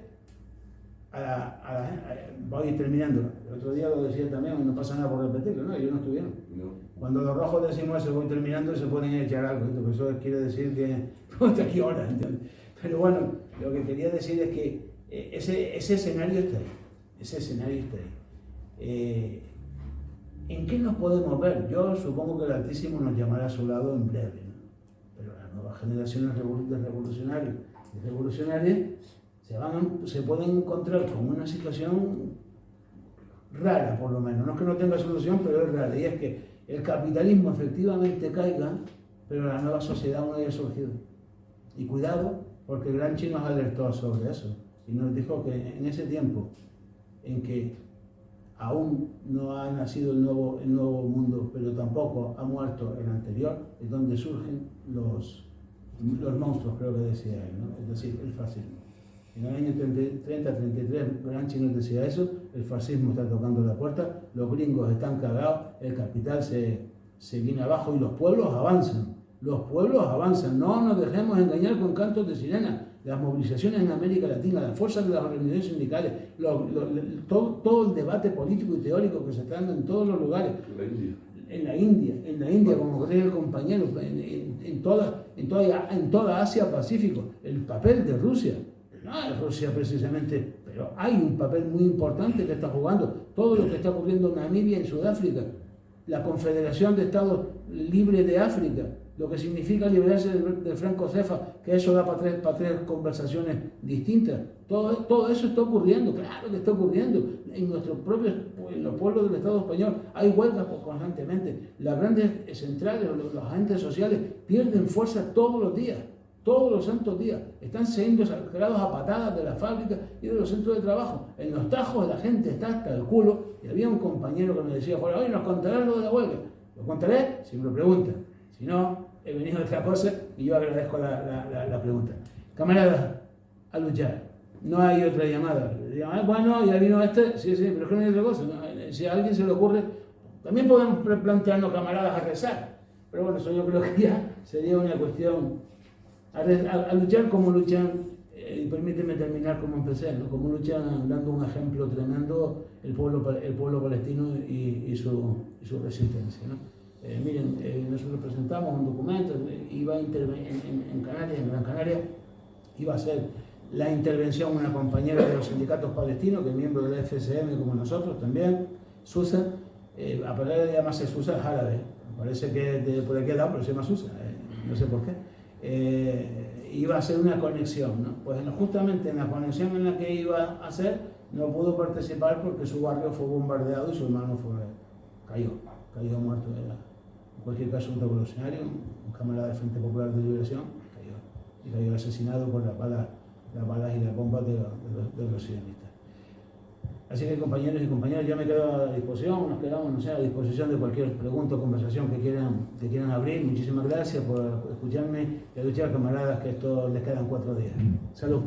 voy a ir terminando. El otro día lo decía también, no pasa nada por repetirlo, ¿no? Ellos no estuvieron. No. Cuando los rojos decimos eso, voy terminando, se ponen a echar algo. Entonces, eso quiere decir que hasta aquí horas, ¿entiendes? Pero bueno, lo que quería decir es que ese escenario está ahí. ¿En qué nos podemos ver? Yo supongo que el Altísimo nos llamará a su lado en breve, ¿no? Pero las nuevas generaciones de revolucionarios y revolucionarias se pueden encontrar con una situación rara, por lo menos. No es que no tenga solución, pero es rara. Y es que el capitalismo efectivamente caiga, pero la nueva sociedad aún no haya surgido. Y cuidado, porque Gramsci nos alertó sobre eso. Y nos dijo que en ese tiempo en que aún no ha nacido el nuevo mundo, pero tampoco ha muerto el anterior, es donde surgen los monstruos, creo que decía él, ¿no? Es decir, el fascismo. En el año 30-33, Gramsci nos decía eso, el fascismo está tocando la puerta, los gringos están cagados, el capital se viene abajo y los pueblos avanzan. No nos dejemos engañar con cantos de sirena. Las movilizaciones en América Latina, las fuerzas de las organizaciones sindicales, todo el debate político y teórico que se está dando en todos los lugares. En la India, como cree el compañero, en toda Asia-Pacífico, el papel de Rusia. No es Rusia precisamente, pero hay un papel muy importante que está jugando. Todo lo que está ocurriendo en Namibia, en Sudáfrica, la Confederación de Estados Libres de África, lo que significa liberarse del Franco Cefa, que eso da para tres conversaciones distintas. Todo eso está ocurriendo, claro que está ocurriendo. En los pueblos del Estado español hay huelgas constantemente. Las grandes centrales, los agentes sociales pierden fuerza todos los días. Todos los santos días están siendo sacados a patadas de las fábricas y de los centros de trabajo. En los tajos la gente está hasta el culo. Y había un compañero que me decía, hoy nos contarás lo de la huelga. Lo contaré si me lo preguntan. Si no, he venido a otra cosa y yo agradezco la pregunta. Camaradas, a luchar. no hay otra llamada. Digan, bueno, ya vino este, sí, pero es que no hay otra cosa. ¿No? Si a alguien se le ocurre, también podemos plantearnos camaradas a rezar, pero bueno, eso yo creo que ya sería una cuestión a luchar como luchan, y permíteme terminar como empecé, ¿no? Como luchan dando un ejemplo tremendo el pueblo palestino y su resistencia, ¿no? Miren, nosotros presentamos un documento, iba a intervenir en Canarias, en Gran Canaria, iba a ser la intervención una compañera de los sindicatos palestinos, que es miembro de la FSM como nosotros también, Susa, a pesar de llamarse Susa es árabe, parece que por aquí al lado, pero se llama Susa, no sé por qué. Iba a hacer una conexión, ¿no? Pues justamente en la conexión en la que iba a hacer, no pudo participar porque su barrio fue bombardeado y su hermano cayó muerto. Era, en cualquier caso, un revolucionario, un camarada del Frente Popular de Liberación, cayó asesinado por las balas y las bombas de los sionistas. Así que, compañeros y compañeras, yo me quedo a disposición, nos quedamos, no sé, a disposición de cualquier pregunta o conversación que quieran abrir. Muchísimas gracias por escucharme y a luchar, camaradas, que esto les quedan 4 días. Salud.